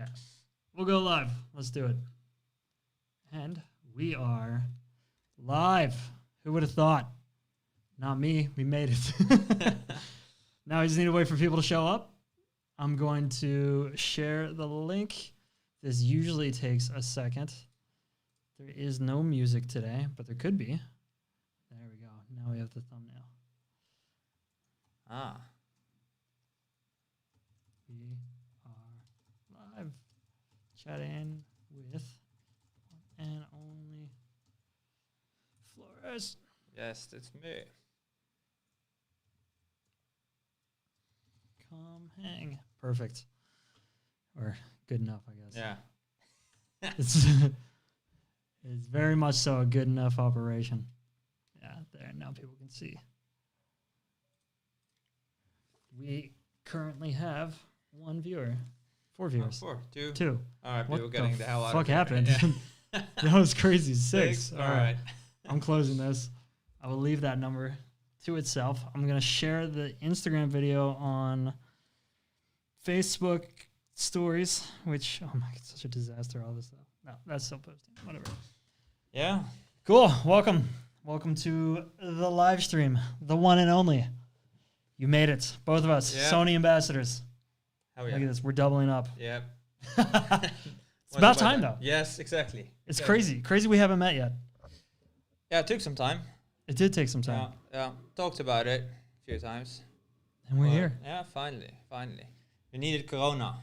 right. We'll go live. Let's do it. And we are live. Who would have thought? Not me. We made it. Now we just need to wait for people to show up. I'm going to share the link. This usually takes a second. There is no music today, but there could be. There we go. Now we have the thumbnail. Ah. We are live. Chatting with one and only Floris. Yes, that's me. Come hang. Perfect. Or good enough, I guess. Yeah. It's very much so a good enough operation. Yeah, there. Now people can see. We currently have one viewer. 4 viewers. 4. 2. 2. All right, What people getting the hell out of fuck here. happened? Yeah. That was crazy. 6. All right. I'm closing this. I will leave that number to itself. I'm going to share the Instagram video on Facebook stories, which, oh my God, such a disaster, all this stuff. No, that's still posting. Whatever. Yeah. Cool. Welcome. Welcome to the live stream, the one and only. You made it. Both of us. Yeah. Sony ambassadors. Oh, yeah. Look at this. We're doubling up. Yep. It's about time, though. Yes, exactly. It's crazy. Crazy we haven't met yet. Yeah, it took some time. It did take some time. Yeah. Talked about it a few times. And we're here. Yeah, finally. We needed Corona.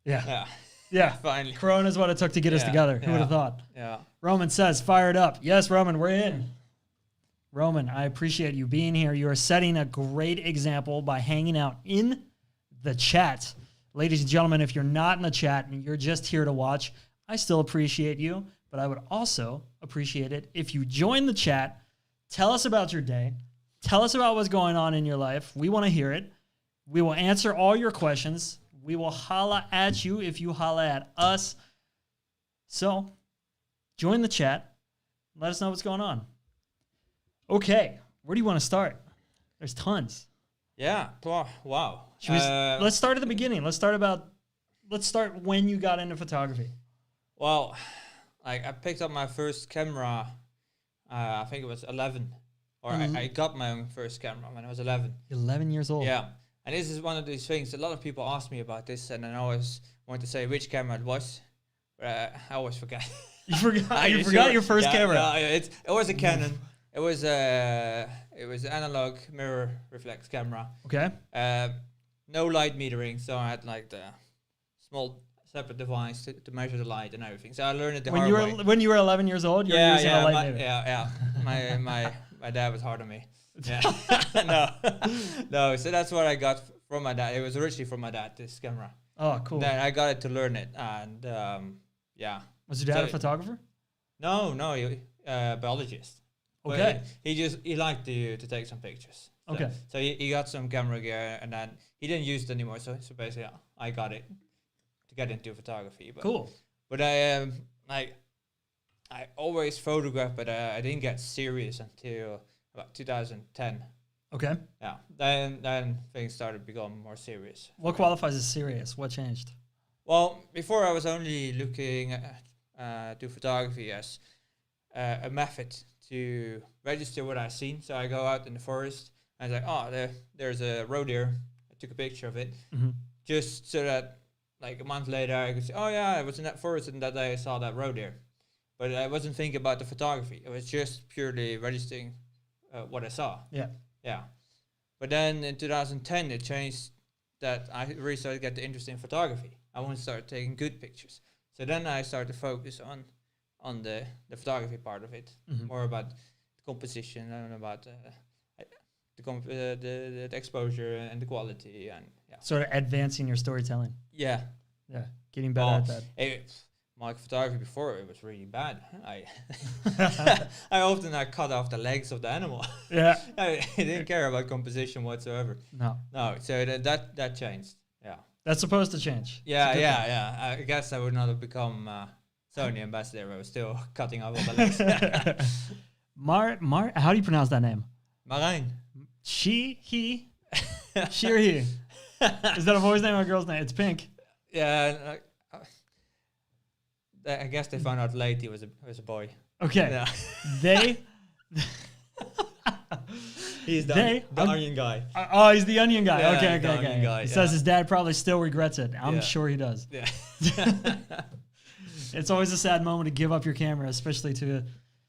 Yeah. Yeah. Yeah. Finally. Corona is what it took to get us together. Who would have thought? Yeah. Roman says, fired up. Yes, Roman, we're in. Roman, I appreciate you being here. You are setting a great example by hanging out in the chat. Ladies and gentlemen, if you're not in the chat and you're just here to watch, I still appreciate you, but I would also appreciate it if you join the chat. Tell us about your day. Tell us about what's going on in your life. We want to hear it. We will answer all your questions. We will holla at you if you holla at us. So, join the chat. Let us know what's going on. Okay, where do you want to start? There's tons. Yeah. Wow. Let's start at the beginning. Let's start when you got into photography. Well, I picked up my first camera, I think it was 11. Or I got my own first camera when I was 11. 11 years old. Yeah. And this is one of these things, a lot of people ask me about this, and I always want to say which camera it was. But I always forget. You forgot? You forgot your first camera? Yeah, it was a Canon. It was an analog mirror reflex camera. Okay. No light metering, so I had like the small separate device to measure the light and everything. So I learned it the hard way. When you were 11 years old, you were using a light meter. Yeah. My dad was hard on me. Yeah. No. So that's what I got from my dad. It was originally from my dad, this camera. Oh, cool. Then I got it to learn it, and yeah. Was your dad a photographer? No, he biologist. Okay. But he liked to take some pictures. So, okay. So he got some camera gear, and then he didn't use it anymore. So basically, I got it to get into photography. But, cool. But I always photographed, but I didn't get serious until about 2010. Okay. Yeah. Then things started to become more serious. What qualifies as serious? What changed? Well, before I was only looking to photography as a method to register what I've seen. So I go out in the forest and I was like, oh, there's a roe deer. I took a picture of it just so that like a month later I could say, oh yeah, I was in that forest and that day I saw that roe deer. But I wasn't thinking about the photography. It was just purely registering what I saw. Yeah. Yeah. But then in 2010 it changed that I really started to get the interest in photography. I wanted to start taking good pictures. So then I started to focus on the photography part of it, more about the composition and about the exposure and the quality and Sort of advancing your storytelling. Yeah. Yeah, getting better at that. My photography before, it was really bad. I often cut off the legs of the animal. Yeah. I didn't care about composition whatsoever. No. So that changed. Yeah. That's supposed to change. Yeah. I guess I would not have become Sony ambassador. I was still cutting off all the legs. Mar. How do you pronounce that name? Marijn. She, he, she or he? Is that a boy's name or a girl's name? It's pink. Yeah. I guess they found out late he was a boy. Okay. Yeah. They. He's the onion guy. Oh, he's the onion guy. Yeah, Okay. he's the onion guy, He says his dad probably still regrets it. I'm Yeah. sure he does. Yeah. It's always a sad moment to give up your camera, especially to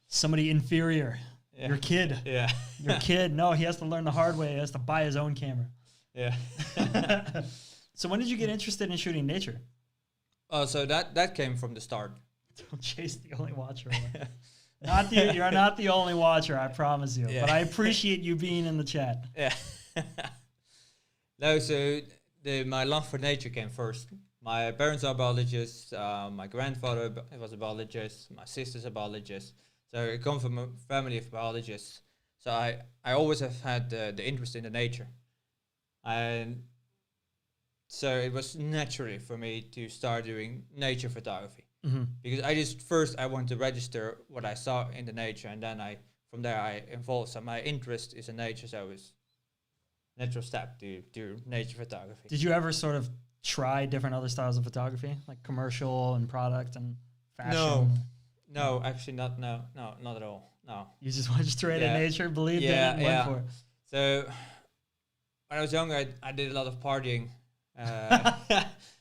somebody inferior. Yeah. Your kid. Yeah. Your kid. No, he has to learn the hard way. He has to buy his own camera. Yeah. So when did you get interested in shooting nature? Oh, so that came from the start. Don't chase the only watcher. You're not the only watcher, I promise you. Yeah. But I appreciate you being in the chat. Yeah. No, so my love for nature came first. My parents are biologists. My grandfather was a biologist. My sister's a biologist. So I come from a family of biologists. So I always have had the interest in the nature. And so it was naturally for me to start doing nature photography. Mm-hmm. Because I want to register what I saw in the nature, and then from there I evolved. So my interest is in nature, so it was a natural step to do nature photography. Did you ever sort of try different other styles of photography, like commercial and product and fashion? No, actually not. No, not at all. No. You just went straight at nature, believed in it, and went for it. So when I was younger, I did a lot of partying.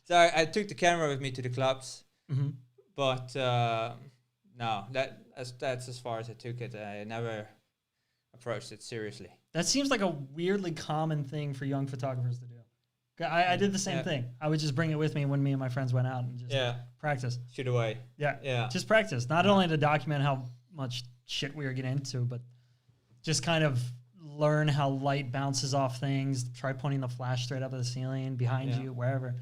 So I took the camera with me to the clubs. Mm-hmm. But no, that's as far as I took it. I never approached it seriously. That seems like a weirdly common thing for young photographers to do. I did the same thing. I would just bring it with me when me and my friends went out and just practice. Shoot away. Yeah. Just practice. Not only to document how much shit we were getting into, but just kind of learn how light bounces off things. Try pointing the flash straight up at the ceiling, behind you, wherever.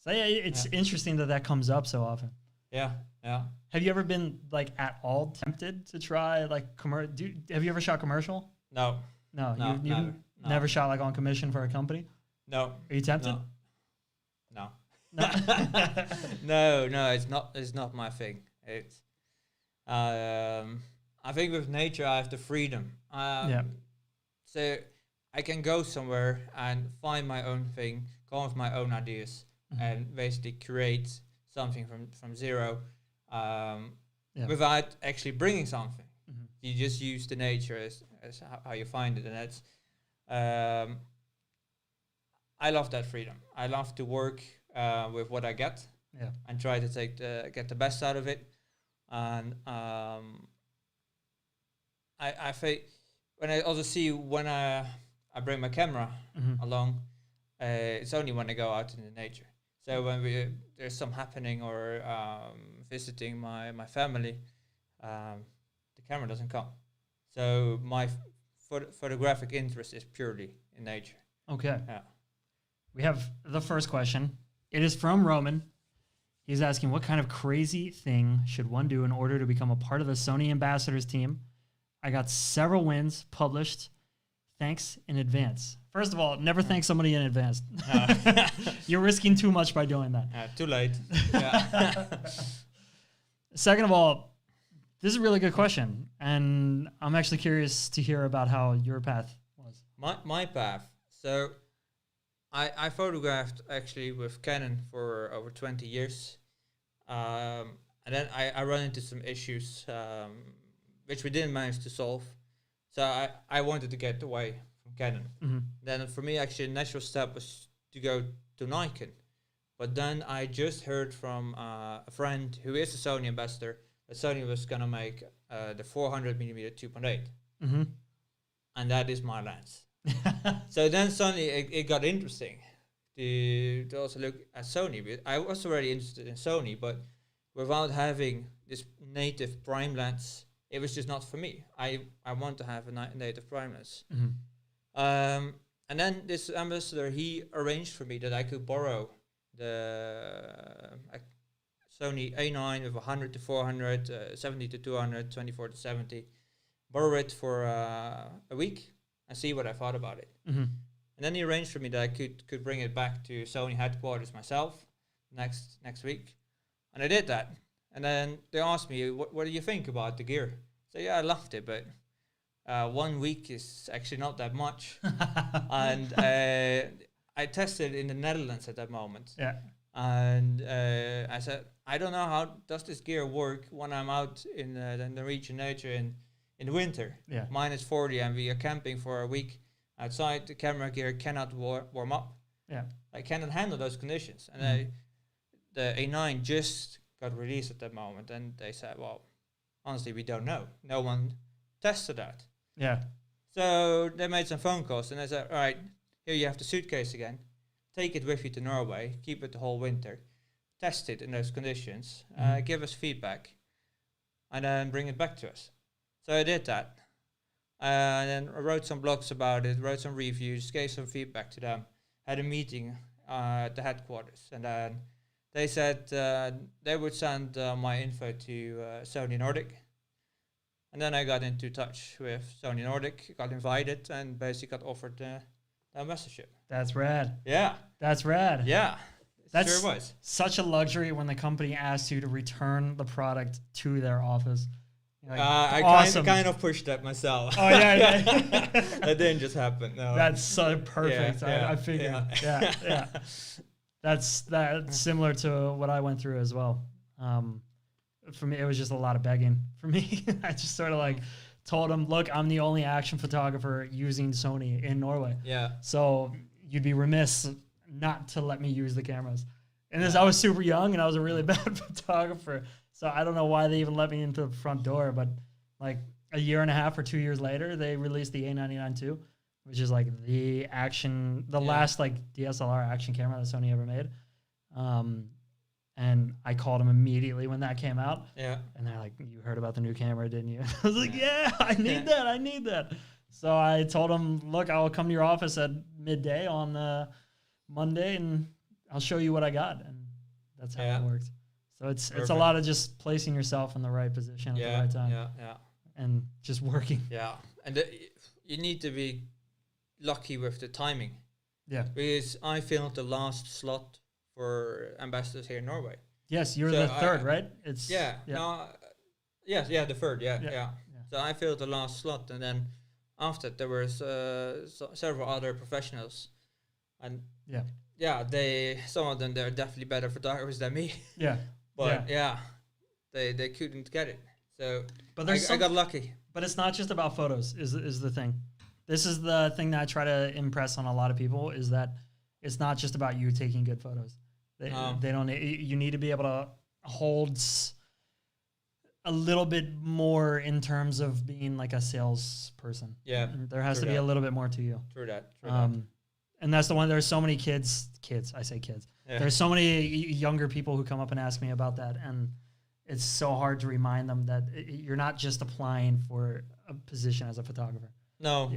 So it's interesting that comes up so often. Yeah. Have you ever been like at all tempted to try like have you ever shot commercial? No. You've never shot like on commission for a company? No. Are you tempted? No. No, it's not my thing. It's I think with nature I have the freedom. So I can go somewhere and find my own thing, come with my own ideas, and basically create something from zero without actually bringing something. Mm-hmm. You just use the nature as how you find it, and that's I love that freedom. I love to work with what I get and try to get the best out of it. And I think when I also see when I bring my camera along, it's only when I go out in the nature. So when there's some happening or visiting my family, the camera doesn't come. So my photographic interest is purely in nature. Okay. Yeah. We have the first question. It is from Roman. He's asking, what kind of crazy thing should one do in order to become a part of the Sony Ambassadors team? I got several wins published. Thanks in advance. First of all, never thank somebody in advance. You're risking too much by doing that. Too late. Yeah. Second of all, this is a really good question. And I'm actually curious to hear about how your path was. My path. So I photographed actually with Canon for over 20 years. And then I run into some issues which we didn't manage to solve. So I wanted to get away from Canon. Mm-hmm. Then for me, actually, the natural step was to go to Nikon. But then I just heard from a friend who is a Sony ambassador that Sony was going to make the 400mm 2.8. Mm-hmm. And that is my lens. So then suddenly it got interesting to also look at Sony. I was already interested in Sony, but without having this native prime lens, it was just not for me. I want to have a native prime lens. Mm-hmm. And then this ambassador, he arranged for me that I could borrow the Sony A9 with 100 to 400, 70 to 200, 24 to 70. Borrow it for a week and see what I thought about it. Mm-hmm. And then he arranged for me that I could bring it back to Sony headquarters myself next week. And I did that. And then they asked me, what do you think about the gear? So yeah, I loved it, but 1 week is actually not that much. And I tested in the Netherlands at that moment. Yeah. And I said, I don't know how does this gear work when I'm out in the Norwegian nature in the winter. Yeah. -40 and we are camping for a week outside. The camera gear cannot warm up. Yeah. I cannot handle those conditions. And the A9 just got released at that moment, and they said, well, honestly, we don't know. No one tested that. Yeah. So they made some phone calls, and they said, all right, here you have the suitcase again. Take it with you to Norway. Keep it the whole winter. Test it in those conditions. Give us feedback. And then bring it back to us. So I did that. And then I wrote some blogs about it, wrote some reviews, gave some feedback to them. Had a meeting at the headquarters. And then they said they would send my info to Sony Nordic. And then I got into touch with Sony Nordic, got invited, and basically got offered the ambassadorship. That's rad. Yeah. That's rad. Yeah. That's sure was. Such a luxury when the company asks you to return the product to their office. Like, I awesome. kind of pushed that myself. Oh, yeah. That didn't just happen. No. That's so perfect. Yeah, I figured. Yeah. That's similar to what I went through as well. For me, it was just a lot of begging. For me, I just sort of like told him, look, I'm the only action photographer using Sony in Norway. Yeah. So you'd be remiss not to let me use the cameras. And I was super young and I was a really bad photographer. So I don't know why they even let me into the front door. But like a year and a half or 2 years later, they released the A99 II, which is like the last like DSLR action camera that Sony ever made. And I called them immediately when that came out. Yeah. And they're like, you heard about the new camera, didn't you? I was like, yeah, I need that. So I told them, look, I'll come to your office at midday on Monday and I'll show you what I got. And that's how it works. So it's a lot of just placing yourself in the right position at the right time. Yeah. And just working. Yeah. And you need to be lucky with the timing. Yeah. Because I filled the last slot for ambassadors here in Norway. Yes, you're the third, right? It's the third. Yeah. So I filled the last slot, and then after there was several other professionals, and some of them they're definitely better photographers than me. Yeah, but they couldn't get it. So but I got lucky. But it's not just about photos. Is the thing. This is the thing that I try to impress on a lot of people is that it's not just about you taking good photos. They don't. You need to be able to hold a little bit more in terms of being like a salesperson. Yeah, there has to be a little bit more to you. True that. And that's the one. There's so many kids. I say kids. Yeah. There's so many younger people who come up and ask me about that, and it's so hard to remind them that you're not just applying for a position as a photographer. No.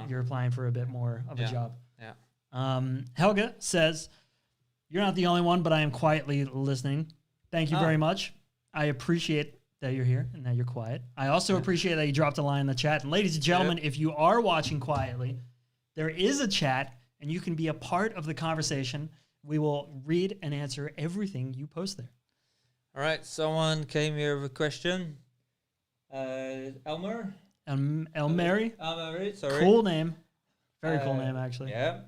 You're applying for a bit more of a job. Yeah. Helga says, you're not the only one, but I am quietly listening. Thank you very much. I appreciate that you're here and that you're quiet. I also appreciate that you dropped a line in the chat. And ladies and gentlemen, if you are watching quietly, there is a chat and you can be a part of the conversation. We will read and answer everything you post there. All right. Someone came here with a question. Elmer? Elmary? Elmary, sorry. Cool name. Very cool name, actually. Yeah.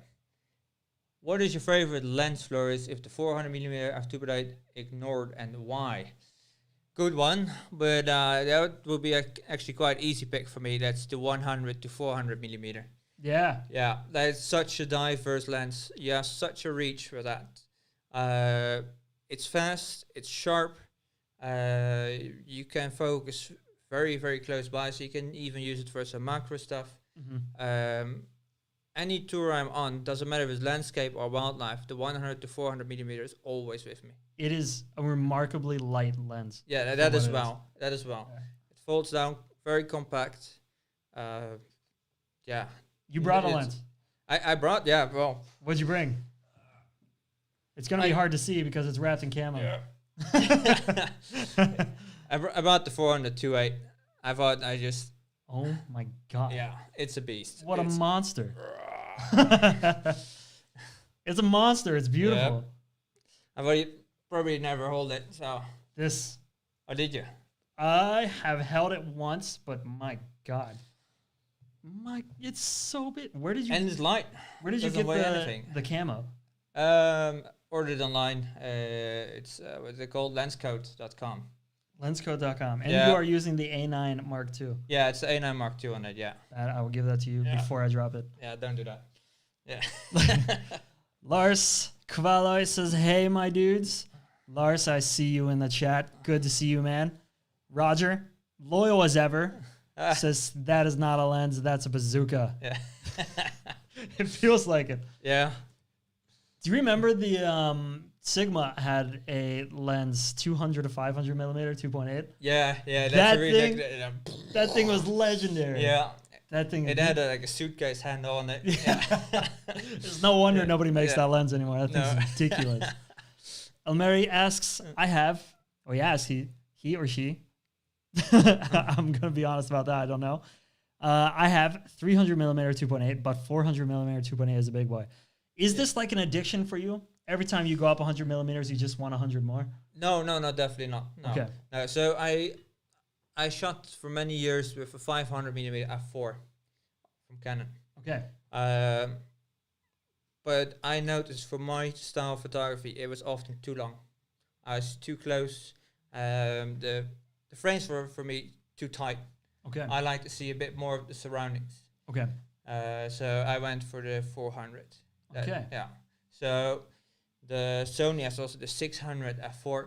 What is your favorite lens, Floris, if the 400mm f2.8 ignored, and why? Good one, but that would be actually quite easy pick for me. That's the 100 to 400mm. Yeah. Yeah, that's such a diverse lens. You have such a reach for that. It's fast, it's sharp. You can focus very, very close by, so you can even use it for some macro stuff. Mm-hmm. Any tour I'm on, doesn't matter if it's landscape or wildlife, the 100 to 400mm is always with me. It is a remarkably light lens. Yeah, that as well. That as well. Yeah. It folds down, very compact. Yeah. You brought a lens. I brought, well. What'd you bring? It's going to be hard to see because it's wrapped in camo. Yeah. I brought the 400 2.8. I thought Oh my God. Yeah, it's a beast. What a monster. It's a monster. It's beautiful. I thought you probably never hold it, so. This. Or did you? I have held it once, but my God. It's so big. Where did you? And it's light. Where did you get the camo? ordered online. It's what's it called? Lenscoat.com. Lenscode.com. And Yeah. you are using the A9 Mark II. Yeah, it's the A9 Mark II on it. Yeah. I will give that to you before I drop it. Yeah, don't do that. Yeah. Lars Kvaloy says, hey, my dudes. Lars, I see you in the chat. Good to see you, man. Roger, loyal as ever, says, that is not a lens, that's a bazooka. Yeah. It feels like it. Yeah. Do you remember the Sigma had a lens 200 to 500 millimeter, 2.8? Yeah, That that's a thing- really That thing was legendary. yeah. That thing. It had like a suitcase handle on it. Yeah. There's no wonder nobody makes Yeah. that lens anymore. That thing's ridiculous. Elmeri asks, I have, or he asks, he or she. I'm going to be honest about that. I don't know. I have 300 millimeter 2.8, but 400 millimeter 2.8 is a big boy. Is this like an addiction for you? Every time you go up 100 millimeters, you just want 100 more? No, definitely not. No. Okay. No, so I shot for many years with a 500 millimeter f4 from Canon. Okay. But I noticed for my style of photography, it was often too long. I was too close. The frames were for me too tight. Okay. I like to see a bit more of the surroundings. Okay. So I went for the 400. Okay. Yeah. So the Sony has also the 600 f4.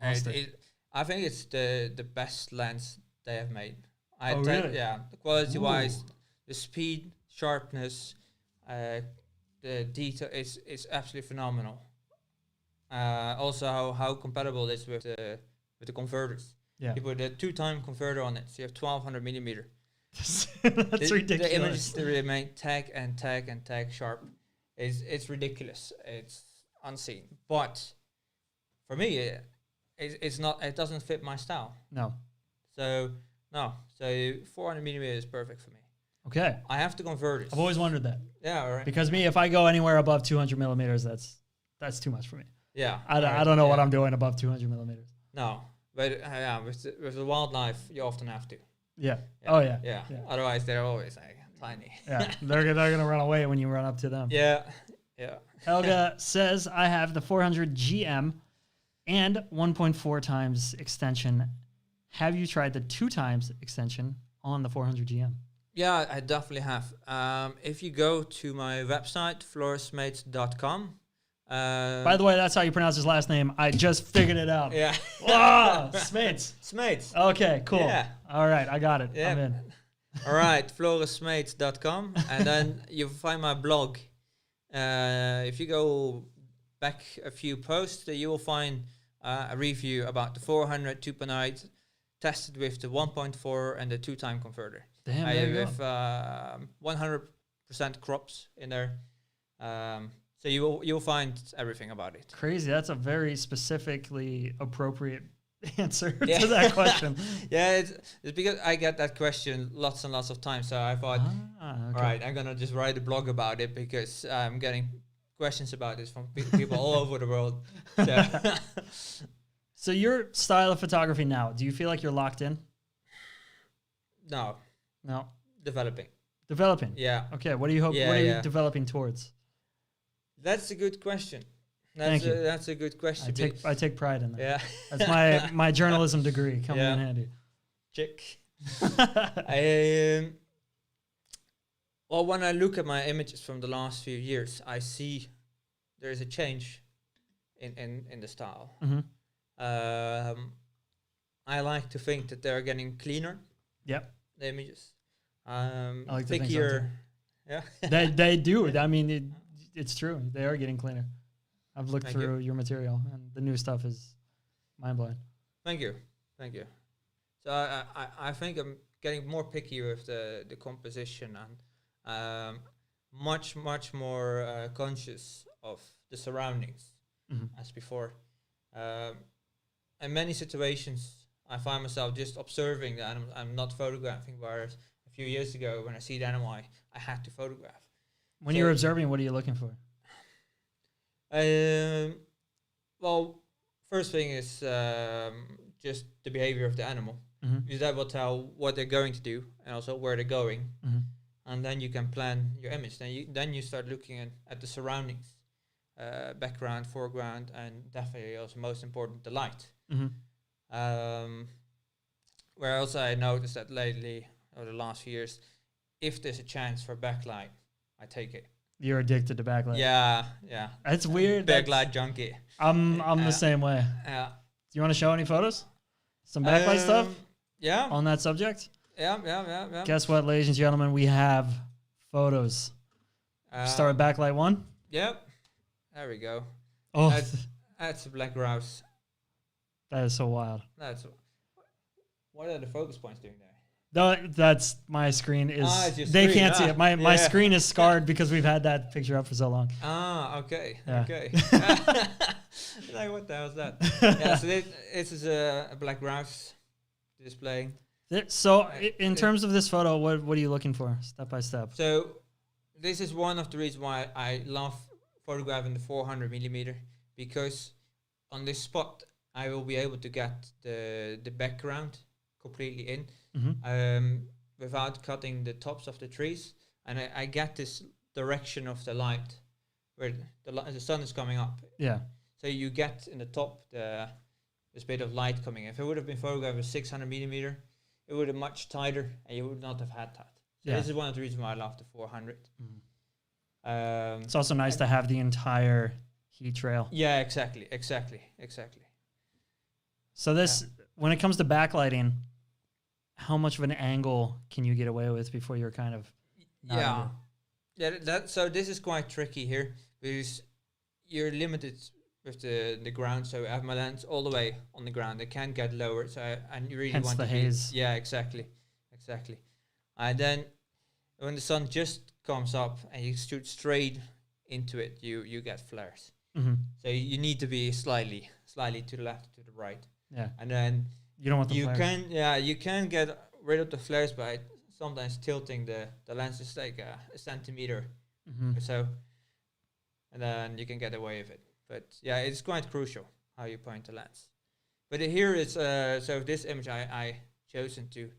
Busted. I think it's the best lens they have made. Really? Yeah. The quality wise, the speed, sharpness, the detail is absolutely phenomenal. Also how compatible it is with the converters. Yeah. You put a 2-time converter on it, so you have 1200 millimeter. That's ridiculous. The images to remain tag and tag and tag sharp. It's ridiculous. It's unseen. But for me, it's not. It doesn't fit my style. No. So no. So 400 millimeter is perfect for me. Okay. I have to convert it. I've always wondered that. Yeah. All right. Because if I go anywhere above 200 millimeters, that's too much for me. Yeah. I don't know what I'm doing above 200 millimeters. No. But yeah, with the wildlife, you often have to. Yeah. Yeah. Oh, yeah. Yeah. Yeah. Otherwise, they're always like tiny. Yeah. They're going to run away when you run up to them. Yeah. Yeah. Helga says, I have the 400 GM and 1.4 times extension. Have you tried the 2 times extension on the 400 GM? Yeah, I definitely have. If you go to my website, florismates.com. By the way, that's how you pronounce his last name. I just figured it out. Yeah. Wow, Smeets. Smeets. Okay, cool. Yeah. All right, I got it. Yeah. I'm in. All right, florismates.com. And then you find my blog. If you go back a few posts, you will find a review about the 400 2.8 tested with the 1.4 and the 2-time converter. Damn, there you with 100% crops in there. So you'll find everything about it. Crazy. That's a very specifically appropriate answer Yeah. to that question. Yeah, it's because I get that question lots and lots of times. So I thought, Okay. all right, I'm gonna just write a blog about it because I'm getting questions about this from people all over the world. So So your style of photography now, do you feel like you're locked in? no, No. developing. Developing. Yeah, Okay. What do you hope? Yeah, what are you yeah. developing towards? that's a good question. Thank you. That's a good question. I take pride in that. Yeah, That's my journalism degree coming in Yeah. handy. chick. Well, when I look at my images from the last few years, I see there is a change in the style. Mhm. I like to think that they're getting cleaner, Yep. the images. like to think so Pickier. Yeah. They do. I mean, it's true. They are getting cleaner. I've looked Thank you. through your material, and the new stuff is mind blowing. Thank you. So I think I'm getting more picky with the composition and much more conscious of the surroundings as before. In many situations, I find myself just observing the animals. I'm not photographing, whereas a few years ago, when I see the animal, I had to photograph. When So- you're observing, what are you looking for? Well, first thing is just the behavior of the animal. Mhm. Because that will tell what they're going to do and also where they're going. Mhm. And then you can plan your image. Then you start looking at the surroundings. background, foreground, and definitely also most important, the light. Where also I noticed that lately, over the last few years, if there's a chance for backlight, I take it. You're addicted to backlight. Yeah. That's weird. Backlight junkie. I'm the same way. Yeah. Do you want to show any photos? Some backlight stuff? Yeah. On that subject? Yeah. Guess what, ladies and gentlemen? We have photos. Start with backlight 1. Yep. There we go. Oh, That's a black grouse. that is so wild. What are the focus points doing there? That's my screen is. It's your They screen, can't see it. My yeah. screen is scarred because we've had that picture up for so long. Okay. Yeah. Okay. Like, what the hell is that? Yeah, so this is a black grouse display. So, in terms of this photo, what are you looking for, step by step? So, this is one of the reasons why I love photographing the 400 millimeter, because on this spot I will be able to get the background completely in, without cutting the tops of the trees, and I get this direction of the light where the sun is coming up. Yeah. So you get in the top this bit of light coming in. If it would have been photographed with 600 millimeter, it would have been much tighter, and you would not have had that. So this is one of the reasons why I love the 400. It's also nice to have the entire heat trail. Yeah, exactly. So this, when it comes to backlighting, how much of an angle can you get away with before you're kind of So this is quite tricky here, because you're limited with the ground. So I have my lens all the way on the ground. It can't get lower. So and you really hence want the to haze. Yeah, exactly. And then when the sun just comes up and you shoot straight into it, you get flares. So you need to be slightly to the left, to the right. Yeah. And then you don't want the flares. you can get rid of the flares by sometimes tilting the lens is like a centimeter or so, and then you can get away with it. But yeah, it's quite crucial how you point the lens. But here is so this image I chosen to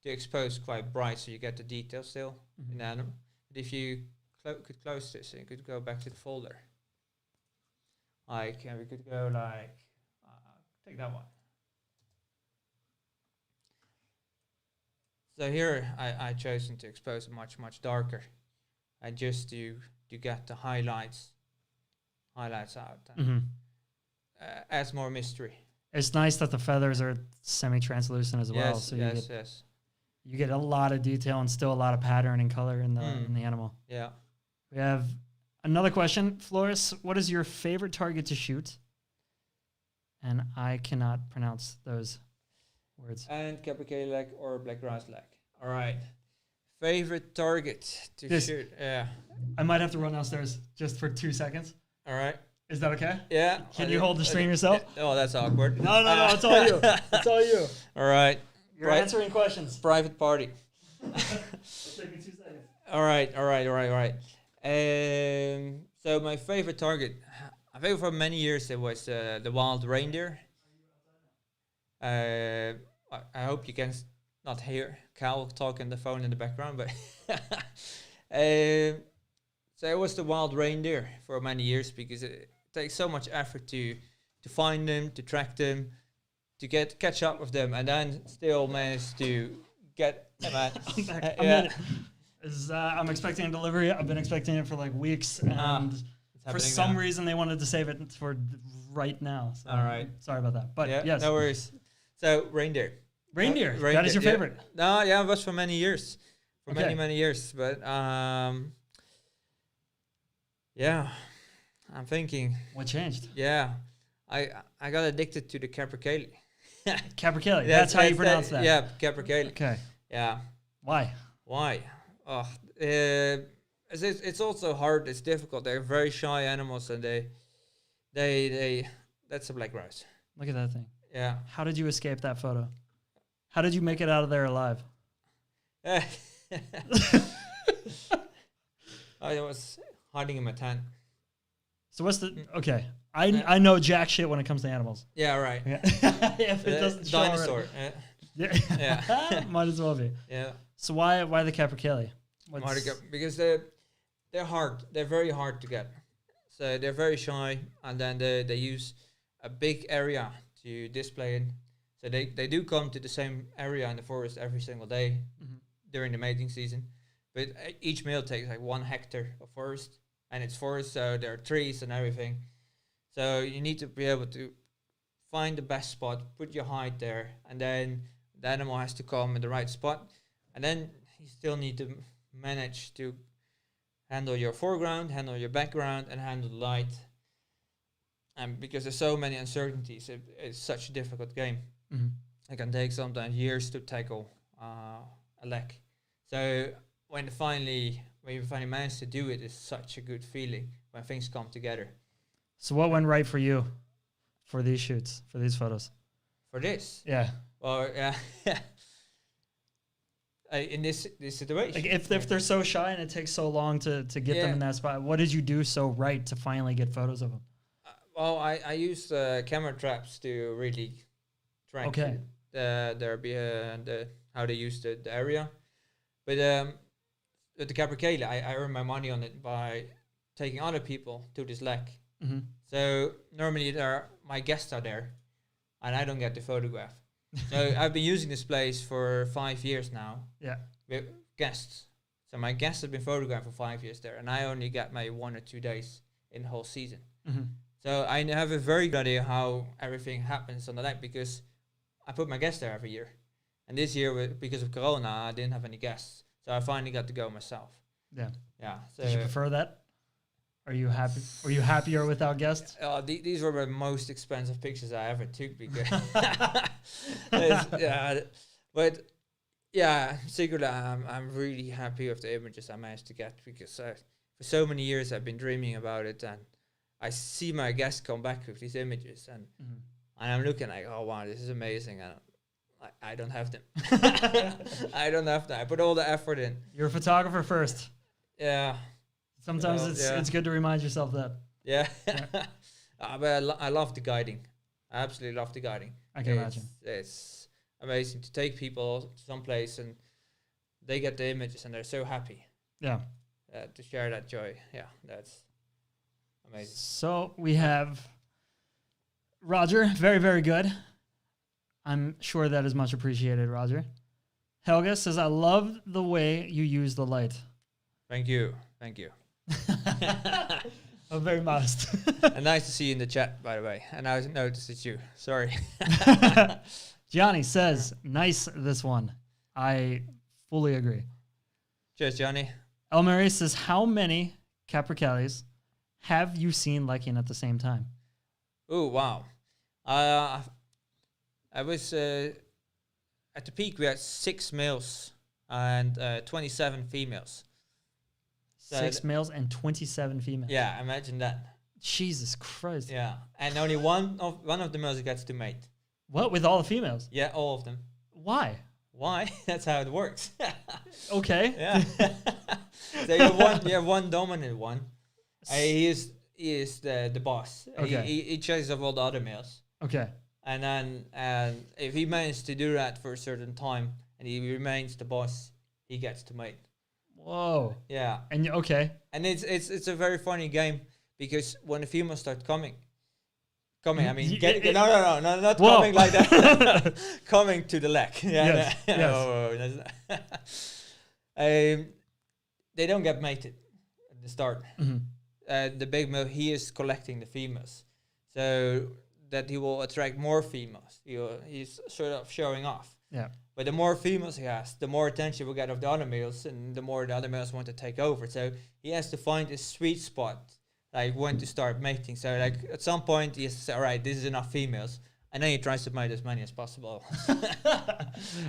expose quite bright, so you get the detail still in the animal. But if you could close this, and you could go back to the folder. Like, we could go like, take that one. So here I chosen to expose it much darker, and just to get the highlights out, and adds more mystery. It's nice that the feathers are semi-translucent as well, so you get a lot of detail and still a lot of pattern and color in the animal. Yeah. We have another question, Floris. What is your favorite target to shoot? And I cannot pronounce those words. And Capra Kellys leg or black grouse leg. All right. Favorite target to shoot. Yeah. I might have to run downstairs just for 2 seconds. All right. Is that okay? Yeah. Can you hold the stream yourself? Oh, that's awkward. No, it's all you. It's all you. All right. You're answering questions. Private party. It'll take me 2 seconds. All right. So my favorite target, I think for many years it was the wild reindeer. I hope you can not hear Cal talking the phone in the background, but so it was the wild reindeer for many years, because it takes so much effort to find them, to track them, to catch up with them, and then still manage to get them out. I'm expecting a delivery. I've been expecting it for like weeks, and for some reason they wanted to save it for right now. So all right. Sorry about that. But yes. No worries. So reindeer. Reindeer. That is your favorite? No, it was for many years. Many years. But I'm thinking. What changed? Yeah. I got addicted to the Capra Kellys. Capra Kellys. That's how you pronounce that. Yeah, Capra Kellys. Okay. Yeah. Why? Oh, it's also hard. It's difficult. They're very shy animals, and they that's a black grouse. Look at that thing. Yeah. How did you escape that photo? How did you make it out of there alive? I was hiding in my tent. So what's the I know jack shit when it comes to animals. Yeah, right. Yeah. If it doesn't show dinosaur. Yeah. Might as well be. Yeah. So why the Capra Kellys? Because they're hard. They're very hard to get. So they're very shy, and then they use a big area to display it. So they do come to the same area in the forest every single day during the mating season. But each male takes like 1 hectare of forest, and it's forest, so there are trees and everything. So you need to be able to find the best spot, put your hide there, and then the animal has to come in the right spot. And then you still need to manage to handle your foreground, handle your background, and handle the light. And because there's so many uncertainties, it's such a difficult game. It can take sometimes years to tackle a lek. So when you finally manage to do it, it's such a good feeling when things come together. So what went right for you for these shoots, for these photos? For this? Yeah. Well, yeah. In this situation. Like if they're so shy and it takes so long to get them in that spot, what did you do so right to finally get photos of them? Well, I used camera traps to really track how they use the area. But with the Capra Kellys, I earn my money on it by taking other people to this lek. So normally my guests are there, and I don't get the photograph. So I've been using this place for 5 years now. Yeah. With guests. So my guests have been photographed for 5 years there, and I only get maybe 1 or 2 days in the whole season. So I have a very good idea how everything happens on the lek, because I put my guests there every year. And this year, because of Corona, I didn't have any guests. So I finally got to go myself. Yeah. Yeah. So did you prefer that? Are you happy? Were you happier without guests? These were the most expensive pictures I ever took, because but yeah, secretly I'm really happy with the images I managed to get, because for so many years I've been dreaming about it, and I see my guests come back with these images, and I'm looking like, oh wow, this is amazing, and I don't have them. I don't have them. I put all the effort in. You're a photographer first. Yeah. Sometimes it's good to remind yourself that. Yeah. But I love the guiding. I absolutely love the guiding. I can imagine. It's amazing to take people to some place and they get the images and they're so happy. Yeah. To share that joy. Yeah, that's amazing. So we have Roger. Very, very good. I'm sure that is much appreciated, Roger. Helga says, I love the way you use the light. Thank you. Thank you. I'm very modest. And nice to see you in the chat, by the way. And I noticed it's you. Sorry. Johnny says, nice this one. I fully agree. Cheers, Johnny. El Meyr says, how many Capra Kellys have you seen liking at the same time? Oh, wow. I was at the peak, we had 6 males and 27 females. So 6 males and 27 females. Yeah, imagine that. Jesus Christ. Yeah, and only one of the males gets to mate. What, with all the females? Yeah, all of them. Why? Why? That's how it works. Okay. Yeah. So you have one dominant one. He is the boss. Okay. He chases off all the other males. Okay. And then if he manages to do that for a certain time and he remains the boss, he gets to mate. Whoa. Yeah. And okay. And it's a very funny game, because when the females start coming, I mean, no, not whoa. Coming like that. Coming to the lek. Yeah. Yes. They don't get mated at the start. The big male, he is collecting the females, so that he will attract more females. He's sort of showing off. Yeah. But the more females he has, the more attention we get of the other males, and the more the other males want to take over. So he has to find a sweet spot, like when to start mating. So like at some point he has to say, all right, this is enough females. And then he tries to mate as many as possible.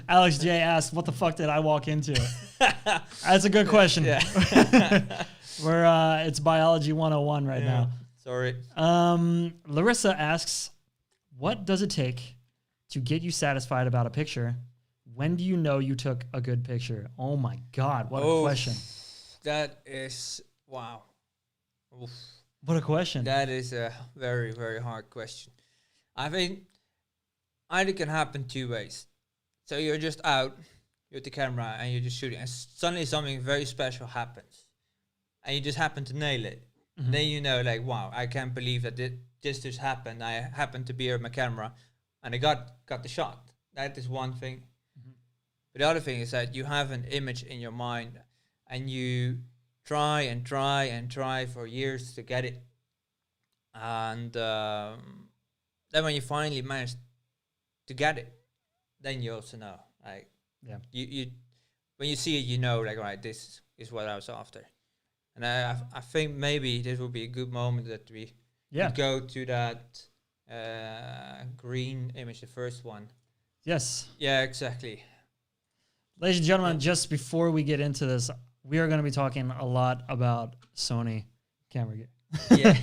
Alex J asked, what the fuck did I walk into? That's a good question. Yeah. It's biology 101 right now. Sorry. Larissa asks, what does it take to get you satisfied about a picture? When do you know you took a good picture? Oh my God, what a question. That is, wow. Oof. What a question. That is a very, very hard question. I think either can happen 2 ways. So you're just out with the camera and you're just shooting, and suddenly something very special happens and you just happen to nail it. Then you know, like, wow, I can't believe that this just happened. I happened to be on my camera, and I got the shot. That is one thing. But the other thing is that you have an image in your mind, and you try and try and try for years to get it, and then when you finally manage to get it, then you also know, like, you when you see it, you know, like, right, this is what I was after. And I think maybe this would be a good moment that we could go to that green image, the first one. Yes. Yeah, exactly. Ladies and gentlemen, just before we get into this, we are going to be talking a lot about Sony camera gear. Yeah.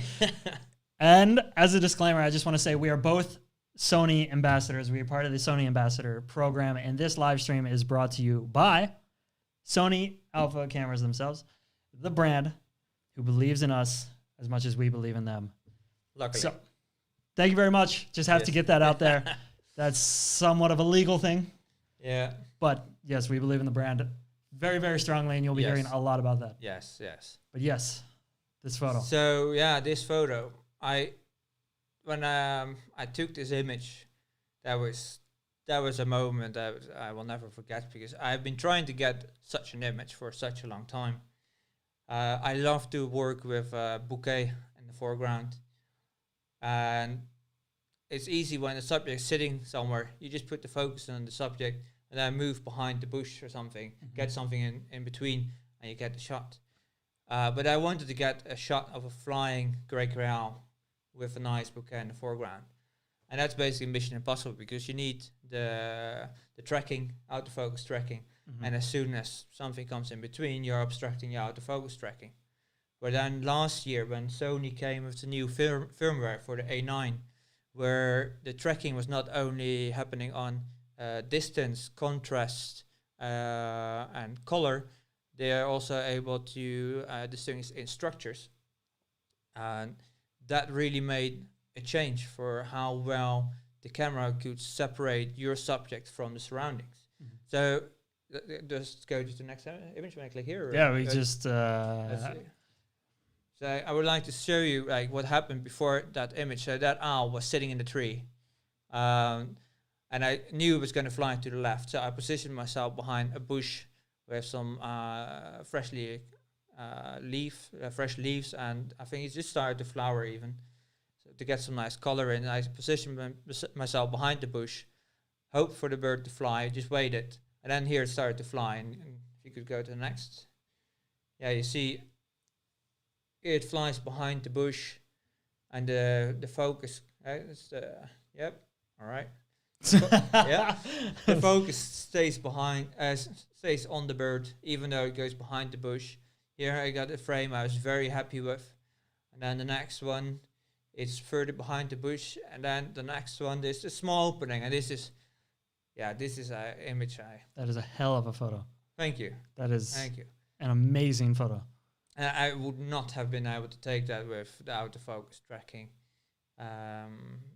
And as a disclaimer, I just want to say we are both Sony ambassadors. We are part of the Sony Ambassador program, and this live stream is brought to you by Sony Alpha Cameras themselves, the brand who believes in us as much as we believe in them. Luckily. So, thank you very much. Just have to get that out there. That's somewhat of a legal thing. Yeah. But yes, we believe in the brand very, very strongly, and you'll be hearing a lot about that. Yes, yes. But yes, this photo. So yeah, this photo. When I took this image, that was a moment that I will never forget, because I've been trying to get such an image for such a long time. I love to work with a bouquet in the foreground, and it's easy when the subject is sitting somewhere. You just put the focus on the subject and then move behind the bush or something, get something in between, and you get the shot. But I wanted to get a shot of a flying grey corral with a nice bouquet in the foreground. And that's basically Mission Impossible, because you need the tracking, autofocus tracking. And as soon as something comes in between, you're obstructing your autofocus tracking. But then last year, when Sony came with the new firmware for the A9, where the tracking was not only happening on distance, contrast, and color, they are also able to distinguish in structures. And that really made a change for how well the camera could separate your subject from the surroundings. So just go to the next image when I click here. Yeah, we just... let's see. So I would like to show you like what happened before that image. So that owl was sitting in the tree, and I knew it was going to fly to the left. So I positioned myself behind a bush with some fresh leaves, and I think it just started to flower even, so to get some nice color in. I positioned myself behind the bush, hoped for the bird to fly, just waited, and then here it started to fly. And if you could go to the next, yeah, you see. It flies behind the bush, and the focus. Yep. All right. Yeah. The focus stays stays on the bird, even though it goes behind the bush. Here I got a frame I was very happy with, and then the next one, it's further behind the bush, and then the next one, there's a small opening, and this is an image That is a hell of a photo. Thank you. That is. Thank you. An amazing photo. I would not have been able to take that with the autofocus tracking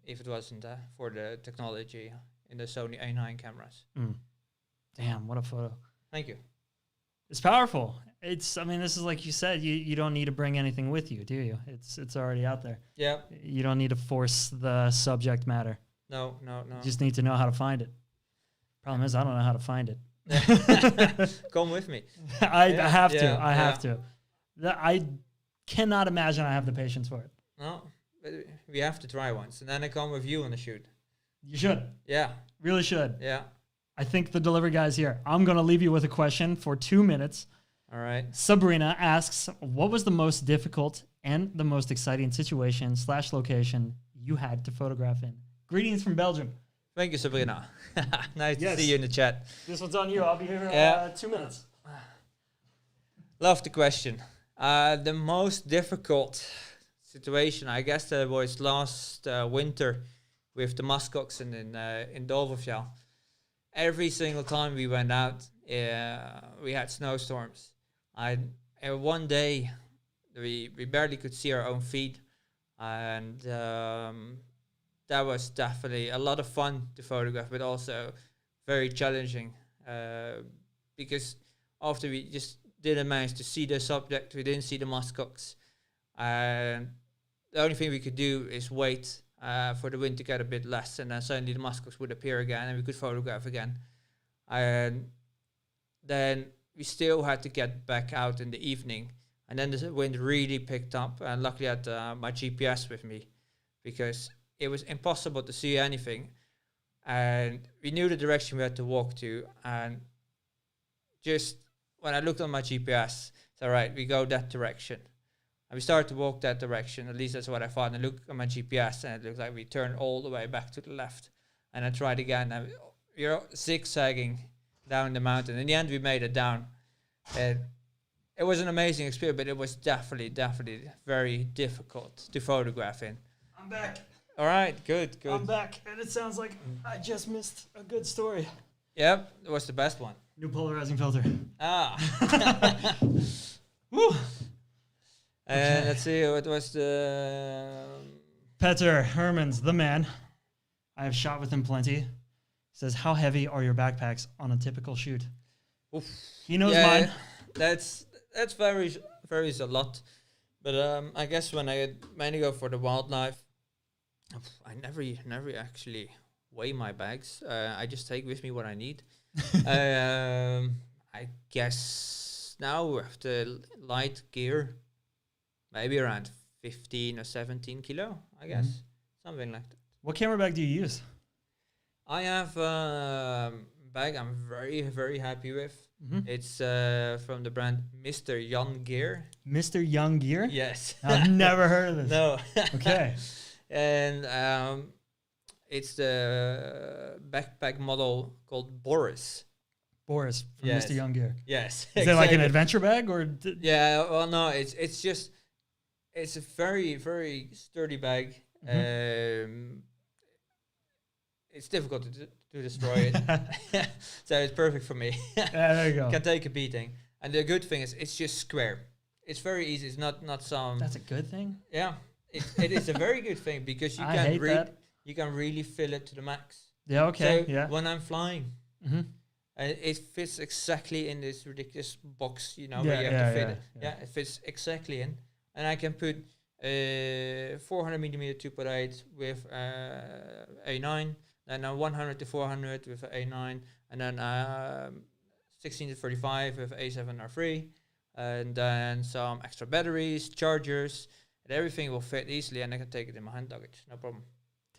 if it wasn't for the technology in the Sony A9 cameras. Damn, what a photo. Thank you. It's powerful. This is like you said, you don't need to bring anything with you, do you? It's already out there. Yeah. You don't need to force the subject matter. No. You just need to know how to find it. Problem is, I don't know how to find it. Come with me. I have to. I cannot imagine I have the patience for it. No, but we have to try once, and then I come with you on the shoot. You should. Yeah. Really should. Yeah. I think the delivery guy's here. I'm going to leave you with a question for 2 minutes. All right. Sabrina asks, what was the most difficult and the most exciting situation / location you had to photograph in? Greetings from Belgium. Thank you, Sabrina. Nice to see you in the chat. This one's on you. I'll be here 2 minutes. Love the question. The most difficult situation, I guess, that was last winter with the muskoxen in Doverfjell. Every single time we went out, we had snowstorms. One day, we barely could see our own feet, and that was definitely a lot of fun to photograph, but also very challenging because after we just didn't manage to see the subject, we didn't see the muskox. And the only thing we could do is wait for the wind to get a bit less, and then suddenly the muskox would appear again, and we could photograph again. And then we still had to get back out in the evening, and then the wind really picked up, and luckily I had my GPS with me, because it was impossible to see anything, and we knew the direction we had to walk to, and just when I looked on my GPS, it's all right, we go that direction. And we started to walk that direction, at least that's what I thought. And I looked at my GPS, and it looked like we turned all the way back to the left. And I tried again, and you're zigzagging down the mountain. In the end, we made it down. And it was an amazing experience, but it was definitely very difficult to photograph in. I'm back. All right, good. I'm back, and it sounds like I just missed a good story. Yep, it was the best one. New polarizing filter. Woo. And let's see, what was the... Petter Hermans, the man. I have shot with him plenty. He says, how heavy are your backpacks on a typical shoot? Oof. He knows mine. That's varies a lot. But I guess when I mainly go for the wildlife, I never actually weigh my bags. I just take with me what I need. I guess now with the light gear, maybe around 15 or 17 kilo, I guess. Something like that. What camera bag do you use? I have a bag I'm very happy with. It's from the brand Mr. Jan Gear. Mr. Young Gear? Yes. I've never heard of this. No. Okay. And it's the backpack model called Boris. Boris from Yes. Mr. Young Gear. Yes. Is it like an adventure bag or? Yeah. Well, no. It's just it's a very sturdy bag. It's difficult to destroy it, so it's perfect for me. There you go. Can take a beating. And the good thing is it's just square. It's very easy. It's not some. That's a good thing. Yeah. It is a very good thing because you can really fill it to the max. Yeah. Okay. So when I'm flying. It fits exactly in this ridiculous box, where you have to fit it. Yeah, it fits exactly in. And I can put 400mm 2.8 with A9, then 100 to 400 with A9, and then 16 to 35 with A7R3, and then some extra batteries, chargers, and everything will fit easily, and I can take it in my hand luggage, no problem.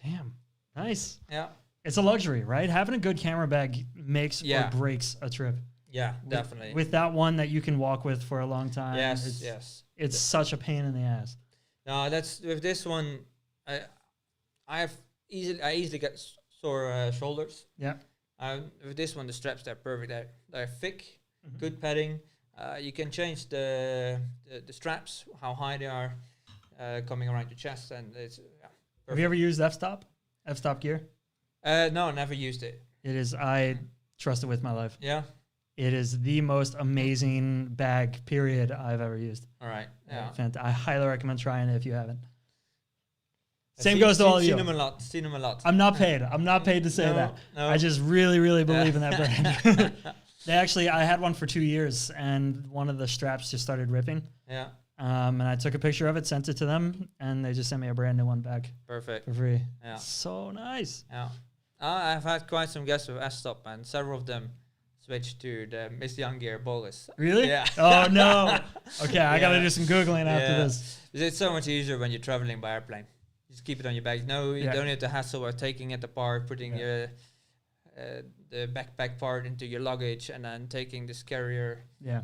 Damn. Nice. Yeah. It's a luxury, right? Having a good camera bag makes or breaks a trip. Yeah, definitely. With that one that you can walk with for a long time. Yes. It's such a pain in the ass. No, that's with this one. I easily get sore shoulders. Yeah. With this one, the straps they're perfect. They're thick, good padding. You can change the straps, how high they are, coming around your chest, and it's Have you ever used f-stop? F-stop gear? No, never used it. It is. I trust it with my life. Yeah. It is the most amazing bag, period, I've ever used. All right. Yeah. I highly recommend trying it if you haven't. Same goes to all of you. Seen them a lot. I'm not paid. I'm not paid to say that. No. I just really believe in that brand. I had one for 2 years, and one of the straps just started ripping. Yeah. And I took a picture of it, sent it to them, and they just sent me a brand new one back. Perfect. For free. Yeah. So nice. Yeah. I've had quite some guests with S-Stop, and several of them switched to the Mr. Young Gear Bolus. Really? Yeah. Oh, no. Okay, I got to do some Googling after this. It's so much easier when you're traveling by airplane. Just keep it on your bag. No, you don't have to hassle of taking it apart, putting your the backpack part into your luggage, and then taking this carrier. Yeah.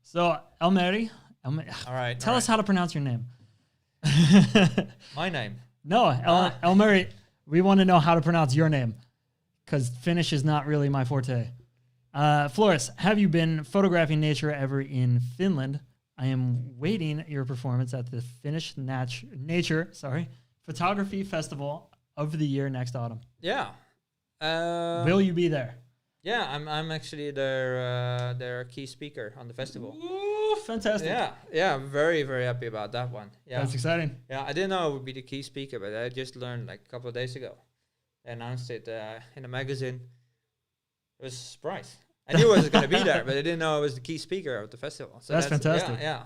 So, Elmeri. All right. Tell us how to pronounce your name. My name? No, Elmeri. We want to know how to pronounce your name, because Finnish is not really my forte. Floris, have you been photographing nature ever in Finland? I am waiting your performance at the Finnish Nature Photography Festival of the year next autumn. Yeah. Will you be there? Yeah, I'm actually their key speaker on the festival. Ooh, fantastic. Yeah, I'm very happy about that one. Yeah. That's exciting. Yeah, I didn't know I would be the key speaker, but I just learned like a couple of days ago. They announced it in a magazine. It was a surprise. I knew I was going to be there, but I didn't know I was the key speaker of the festival. So that's fantastic. Yeah.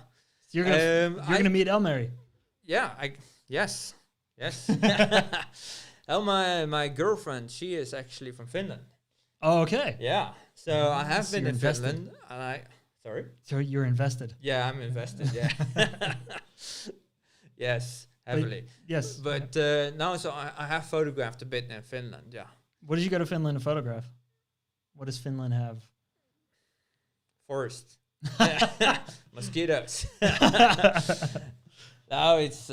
So you're gonna meet Meyr. Yeah, yes. Oh, my girlfriend, she is actually from Finland. Oh, okay. Yeah. So I have So been you're in invested. Finland. Sorry? So you're invested. Yeah, I'm invested, yeah. Yes, heavily. Yes. But now, so I have photographed a bit in Finland, yeah. What did you go to Finland to photograph? What does Finland have? Forest. Mosquitoes. No, it's...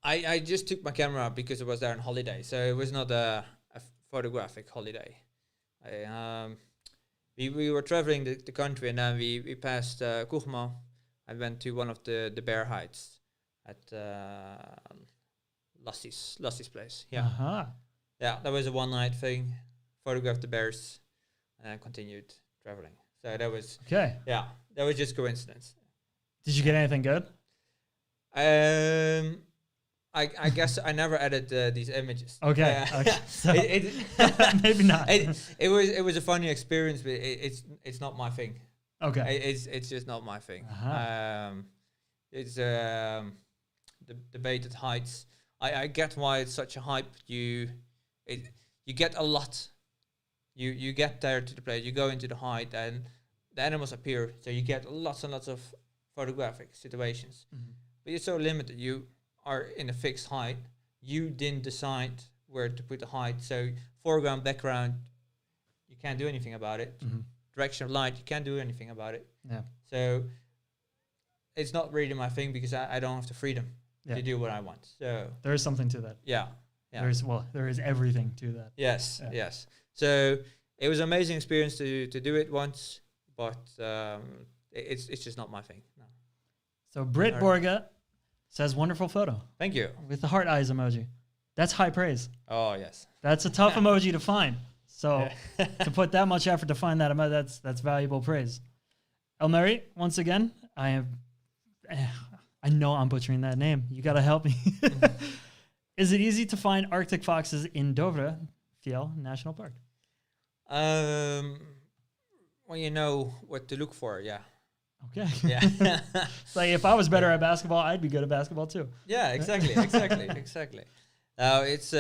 I just took my camera out because it was there on holiday, so it was not a photographic holiday. We were traveling the country, and then we passed Kuhmo. I went to one of the bear hides at Lassie's place. Yeah, yeah, that was a one-night thing. Photographed the bears, and then continued traveling. So that was okay. Yeah, that was just coincidence. Did you get anything good? I guess I never added these images. Okay. Okay. So maybe not. It was a funny experience, but it's not my thing. Okay. It's just not my thing. It's the debated heights. I get why it's such a hype. You get a lot. You get there to the place. You go into the height, and the animals appear. So you get lots and lots of photographic situations. Mm-hmm. But you're so limited. You are in a fixed height. You didn't decide where to put the height. So foreground, background, you can't do anything about it. Mm-hmm. Direction of light, you can't do anything about it. Yeah. So it's not really my thing because I don't have the freedom to do what I want. So there is something to that. Yeah. There is everything to that. Yes. Yeah. Yes. So it was an amazing experience to do it once, but it's just not my thing. No. So Britt Borga says, wonderful photo. Thank you. With the heart eyes emoji. That's high praise. Oh, yes. That's a tough emoji to find. So to put that much effort to find that emoji, that's valuable praise. Meyr, once again, I know I'm butchering that name. You got to help me. Is it easy to find Arctic foxes in Dovre Fjell National Park? Well, you know what to look for, yeah. Okay. Yeah. It's like if I was better at basketball, I'd be good at basketball too. Yeah, exactly. Now it's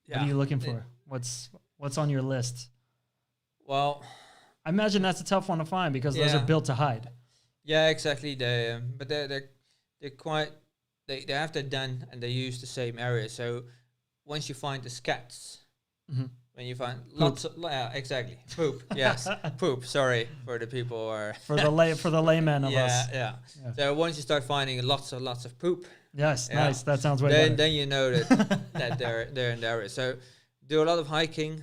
What are you looking for? What's on your list? Well, I imagine that's a tough one to find because those are built to hide. Yeah, exactly. But they're quite they have that done and they use the same area. So once you find the scats, when you find lots of exactly poop, yes, poop. Sorry for the people or for the layman of us. Yeah. So once you start finding lots of poop, yes, nice. That sounds way better. Then you know that they're in the area. So do a lot of hiking,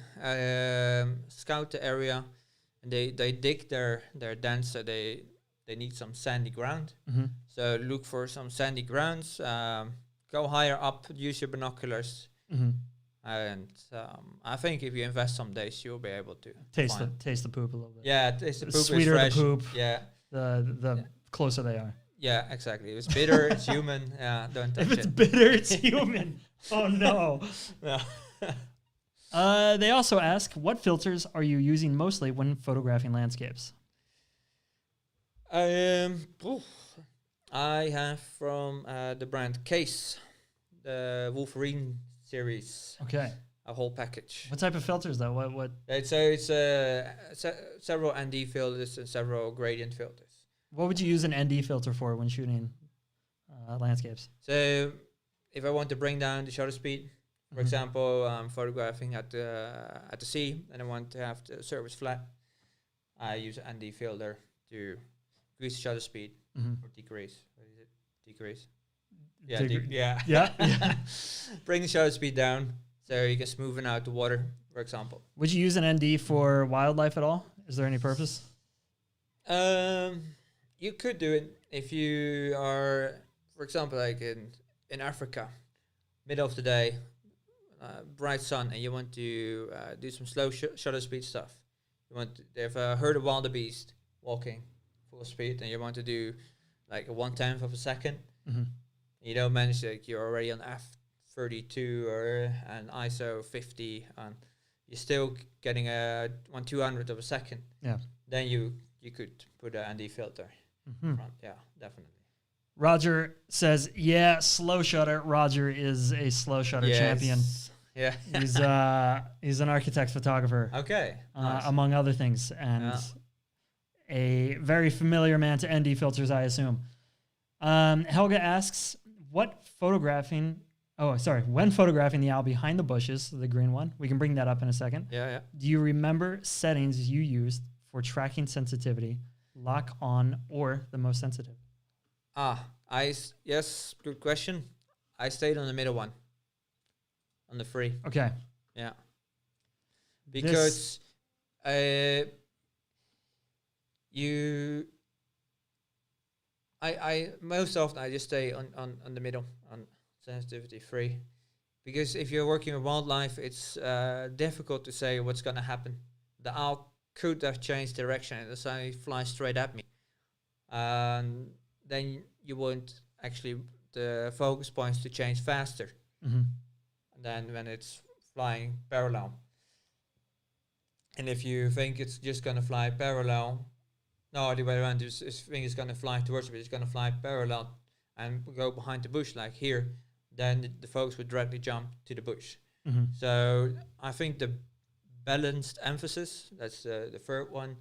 scout the area, and they dig their dens. So they need some sandy ground. So look for some sandy grounds. Go higher up. Use your binoculars. And I think if you invest some days, you'll be able to taste the poop a little bit. Yeah, taste the poop. Sweeter is fresh. the poop. Yeah, the closer they are. Yeah, exactly. If it's bitter, it's human. Yeah, don't touch it. If it's bitter, it's human. Oh no. Yeah. They also ask, what filters are you using mostly when photographing landscapes? I have from the brand Case, the Wolverine series. Okay. A whole package. What type of filters though? What? It's several ND filters and several gradient filters. What would you use an ND filter for when shooting landscapes? So if I want to bring down the shutter speed, for example, I'm photographing at the sea and I want to have the surface flat, I use an ND filter to increase the shutter speed or decrease. What is it? Decrease. Yeah, Yeah. Bring the shutter speed down so you can smoothen out the water, for example. Would you use an ND for wildlife at all? Is there any purpose? You could do it if you are, for example, like in Africa, middle of the day, bright sun, and you want to do some slow shutter speed stuff. You want they have a herd of wildebeest walking full speed, and you want to do like a 1/10 of a second. You don't manage like you're already on f32 or an ISO 50, and you're still getting a 1/200 of a second. Yeah. then you could put an ND filter Mhm. front. Yeah, definitely. Roger says, yeah, slow shutter. Roger is a slow shutter champion. Yeah. He's an architect photographer, Okay. Nice. among other things, and a very familiar man to ND filters, I assume. Helga asks, when photographing the owl behind the bushes, the green one, we can bring that up in a second. Yeah. Do you remember settings you used for tracking sensitivity, lock on, or the most sensitive? Yes, good question. I stayed on the middle one. On the free. Okay. Yeah. Because I most often I just stay on the middle, on sensitivity free. Because if you're working with wildlife, it's difficult to say what's going to happen. The owl could have changed direction and suddenly fly straight at me. And then you want actually the focus points to change faster than when it's flying parallel. And if you think it's just going to fly parallel, no, the way around, is think it's going to fly towards it, it's going to fly parallel and go behind the bush like here, then the focus would directly jump to the bush. So I think the balanced emphasis, that's the third one,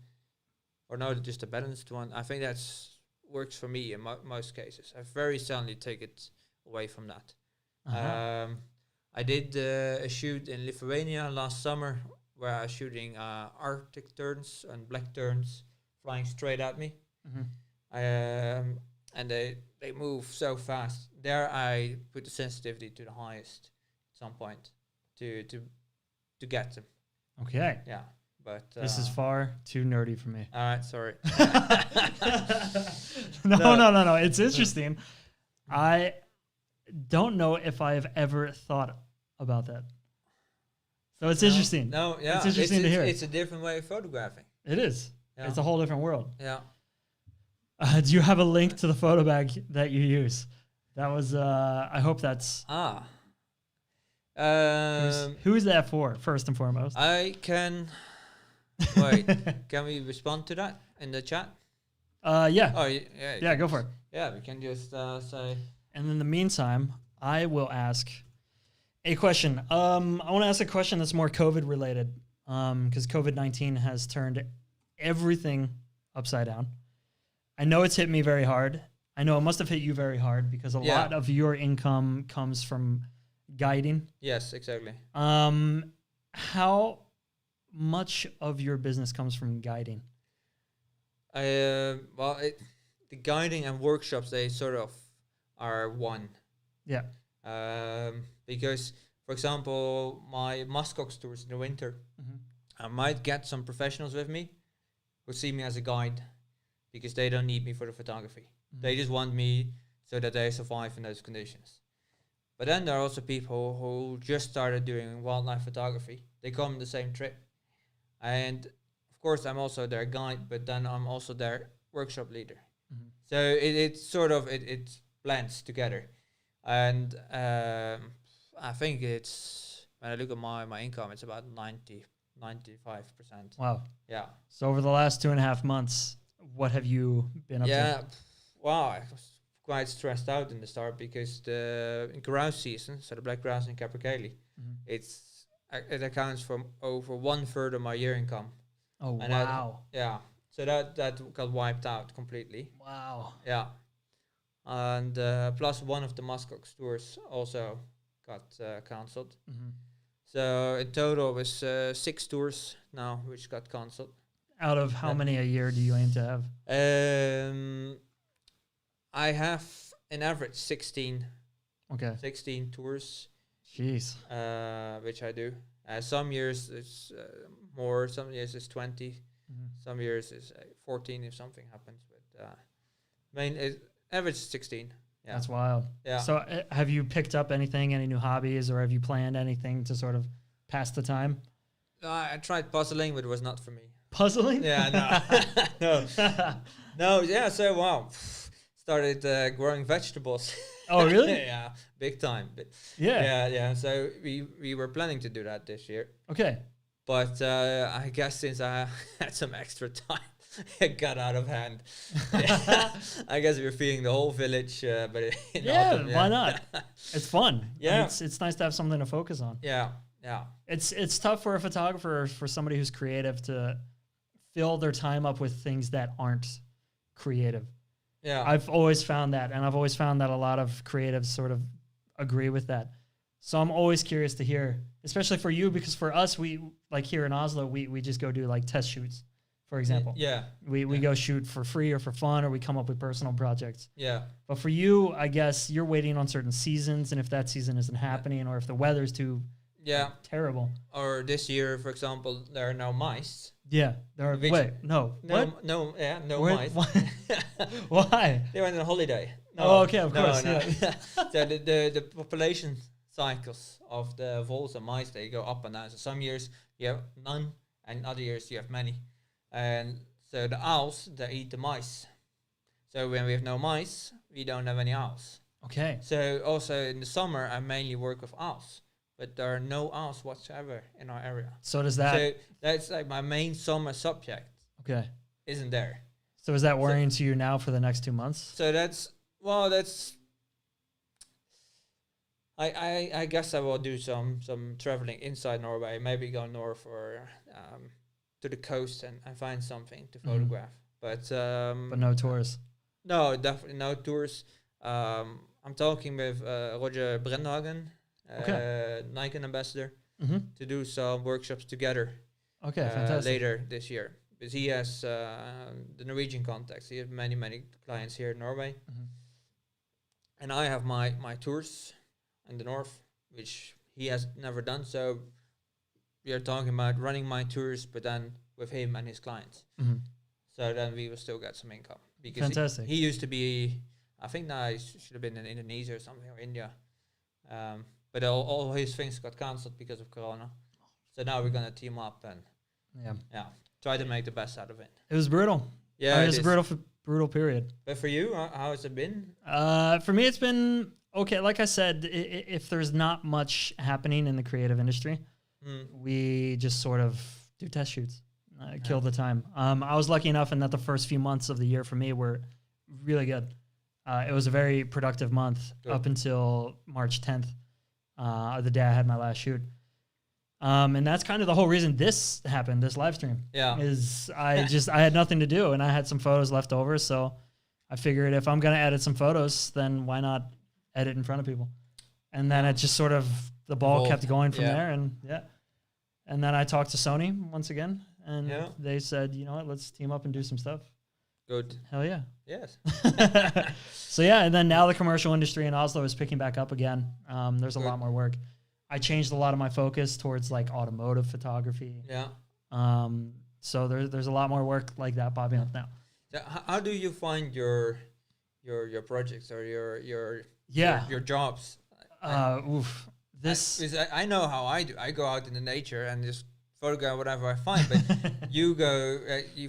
or no, just the balanced one, I think that's works for me in most cases. I very seldomly take it away from that. I did a shoot in Lithuania last summer where I was shooting Arctic terns and black terns flying straight at me. And they move so fast. There I put the sensitivity to the highest at some point to get them. Okay. Yeah. But this is far too nerdy for me. All right, sorry. No. It's interesting. I don't know if I've ever thought about that. So it's interesting. No, yeah. It's interesting to hear. It's a different way of photographing. It is. Yeah. It's a whole different world. Yeah. Do you have a link to the photo bag that you use? That was, I hope that's... Who's that for, first and foremost? I can... Wait, can we respond to that in the chat? Yeah. Oh, yeah. Yeah, go for it. Yeah, we can just say... And in the meantime, I will ask a question. I want to ask a question that's more COVID related, because COVID-19 has turned everything upside down. I know it's hit me very hard. I know it must have hit you very hard because a lot of your income comes from guiding. Yes, exactly. How much of your business comes from guiding? The guiding and workshops, they sort of are one. Yeah. Because, for example, my muskox tours in the winter, I might get some professionals with me who see me as a guide because they don't need me for the photography. They just want me so that they survive in those conditions. But then there are also people who just started doing wildlife photography. They come on the same trip. And of course, I'm also their guide, but then I'm also their workshop leader. So it blends together. And I think it's, when I look at my income, it's about 95%. Wow. Yeah. So over the last 2.5 months, what have you been up to? Yeah. Wow. I was quite stressed out in the start because the grouse season, so the black grouse and Capra Kellys, it accounts for over 1/3 of my year income. Oh, and wow. So that got wiped out completely. Wow. Yeah. And plus one of the muskox tours also got cancelled. So in total it was 6 tours now which got cancelled. Out of how many a year do you aim to have? I have an average 16. Okay. 16 tours. Jeez. Which I do. Some years it's more, some years it's 20. Some years it's 14 if something happens. But average 16. Yeah. That's wild. Yeah. So have you picked up anything, any new hobbies, or have you planned anything to sort of pass the time? I tried puzzling, but it was not for me. Puzzling? Yeah, no. No, yeah, so wow. Started growing vegetables. Oh, really? Yeah, big time. But yeah. So we were planning to do that this year. Okay. But I guess since I had some extra time, it got out of hand. I guess we're feeding the whole village, but in Yeah, autumn, why not? It's fun. Yeah. And it's nice to have something to focus on. Yeah, yeah, It's tough for a photographer, for somebody who's creative, to fill their time up with things that aren't creative. yeah. I've always found that, and I've always found that a lot of creatives sort of agree with that. So I'm always curious to hear, especially for you, because for us, we like here in Oslo, we just go do like test shoots, for example. Yeah, We go shoot for free or for fun, or we come up with personal projects. yeah, But for you, I guess you're waiting on certain seasons, and if that season isn't happening, or if the weather's too yeah. terrible. Or this year, for example, there are no mice. Yeah, there are. Which- Wait, no. No, What? no, yeah, no Where- mice. Why? Why? They went on a holiday. Oh, okay, of course, No. yeah. So the population cycles of the voles and mice, they go up and down. So some years you have none, and other years you have many. And so the owls, they eat the mice. So when we have no mice, we don't have any owls. Okay. So also in the summer, I mainly work with owls, but there are no owls whatsoever in our area. So does that? So that's like my main summer subject Okay. isn't there. So is that worrying to you now for the next 2 months? So that's I guess I will do some traveling inside Norway, maybe go north or to the coast and find something to photograph. But no tours. no, definitely no tours. I'm talking with Roger Brennhagen, Nikon ambassador, Mm-hmm. to do some workshops together Okay, fantastic. later this year. Because he has the Norwegian contacts. He has many clients here in Norway. Mhm. And I have my tours in the north, which he has never done. So we are talking about running my tours, but then with him and his clients. Mhm. So then we will still get some income. Because Fantastic. he used to be, I think now he should have been in Indonesia or something, or India. But all his things got cancelled because of Corona. So now we're going to team up and Yeah. try to make the best out of it. It was brutal. Yeah, It was a brutal period. But for you, how has it been? For me, it's been okay. Like I said, if there's not much happening in the creative industry, we just sort of do test shoots, kill the time. I was lucky enough in that the first few months of the year for me were really good. It was a very productive month up until March 10th, the day I had my last shoot. And that's kind of the whole reason this happened, this live stream. Yeah. Is I had nothing to do, and I had some photos left over, so I figured if I'm going to edit some photos, then why not edit in front of people? And then it just sort of, the ball kept going from there, and And then I talked to Sony once again, and they said, you know what, let's team up and do some stuff. Good. Hell yeah. Yes. So yeah, and then now the commercial industry in Oslo is picking back up again. There's a lot more work. I changed a lot of my focus towards like automotive photography. Yeah. So there's a lot more work like that popping up now. So how do you find your projects or your jobs? I know how I do. I go out in the nature and just photograph whatever I find. But you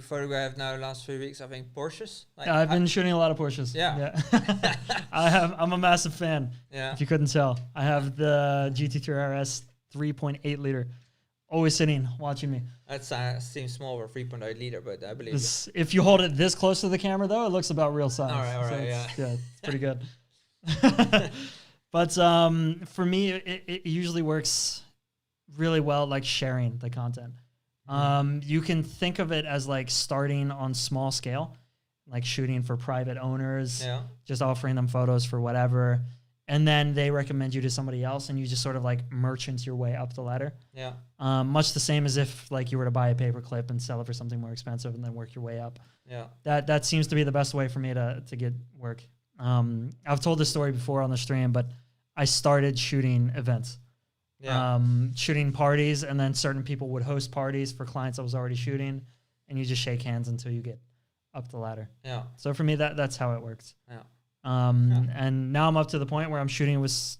photograph now the last 3 weeks, I think, Porsches. Like, I've been shooting a lot of Porsches. Yeah. I'm a massive fan. Yeah. If you couldn't tell, I have the GT3 RS 3.8 liter, always sitting watching me. That seems small for 3.8 liter, but I believe it. If you hold it this close to the camera, though, it looks about real size. All right, it's pretty good. But for me, it usually works really well, like sharing the content. You can think of it as like starting on small scale, like shooting for private owners, just offering them photos for whatever. And then they recommend you to somebody else, and you just sort of like merchant your way up the ladder. Yeah. Much the same as if like you were to buy a paperclip and sell it for something more expensive and then work your way up. Yeah. That seems to be the best way for me to get work. I've told this story before on the stream, but I started shooting events. Yeah. Shooting parties, and then certain people would host parties for clients I was already shooting, and you just shake hands until you get up the ladder. Yeah. So for me, that's how it works. Yeah. And now I'm up to the point where I'm shooting with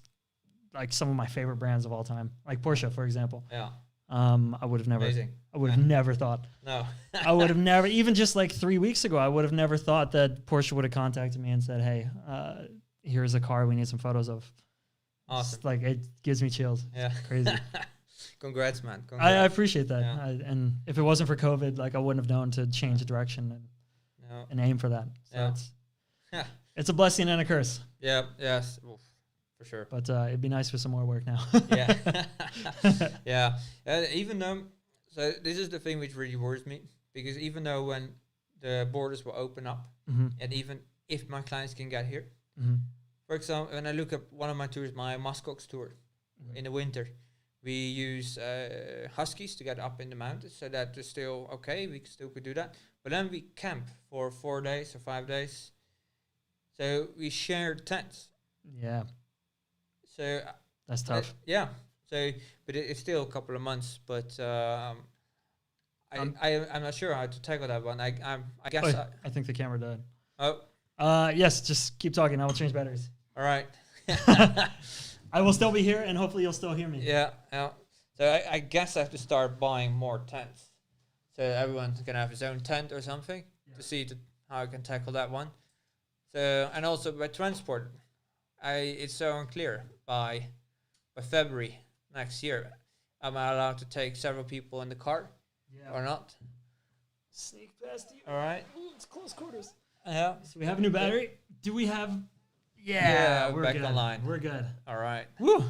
like some of my favorite brands of all time, like Porsche, for example. Yeah. I would have never. Amazing. I would have never thought. No. I would have never, even just like 3 weeks ago, I would have never thought that Porsche would have contacted me and said, "Hey, here's a car we need some photos of." Awesome. Like, it gives me chills. Yeah. Crazy. Congrats, man. I Congrats. appreciate that. Yeah. And if it wasn't for COVID, like I wouldn't have known to change the direction No. and aim for that. So Yeah. it's a blessing and a curse. Yeah. Yes. Oof, for sure. But it'd be nice for some more work now. Yeah. Yeah. Even though, so this is the thing which really worries me, because even though when the borders will open up, Mm-hmm. and even if my clients can get here, Mm-hmm. for example, when I look at one of my tours, my Muskox tour, in the winter, we use huskies to get up in the mountains, so that is still okay. We still could do that, but then we camp for 4 days or 5 days. So we share tents. Yeah, So that's tough. yeah. So, but it's still a couple of months. But I'm not sure how to tackle that one. I guess. Oh, I think the camera died. Oh, Yes, just keep talking. I will change batteries. all right. I will still be here, and hopefully you'll still hear me. Yeah. Yeah. So I guess I have to start buying more tents. So everyone's gonna have his own tent or something to see how I can tackle that one. So, and also by transport, it's so unclear by February next year. Am I allowed to take several people in the car or not? Sneak past you. All right. Ooh, it's close quarters. Yeah. So we have a new battery. Do we have? Yeah, we're back good. online. We're good. All right. Woo.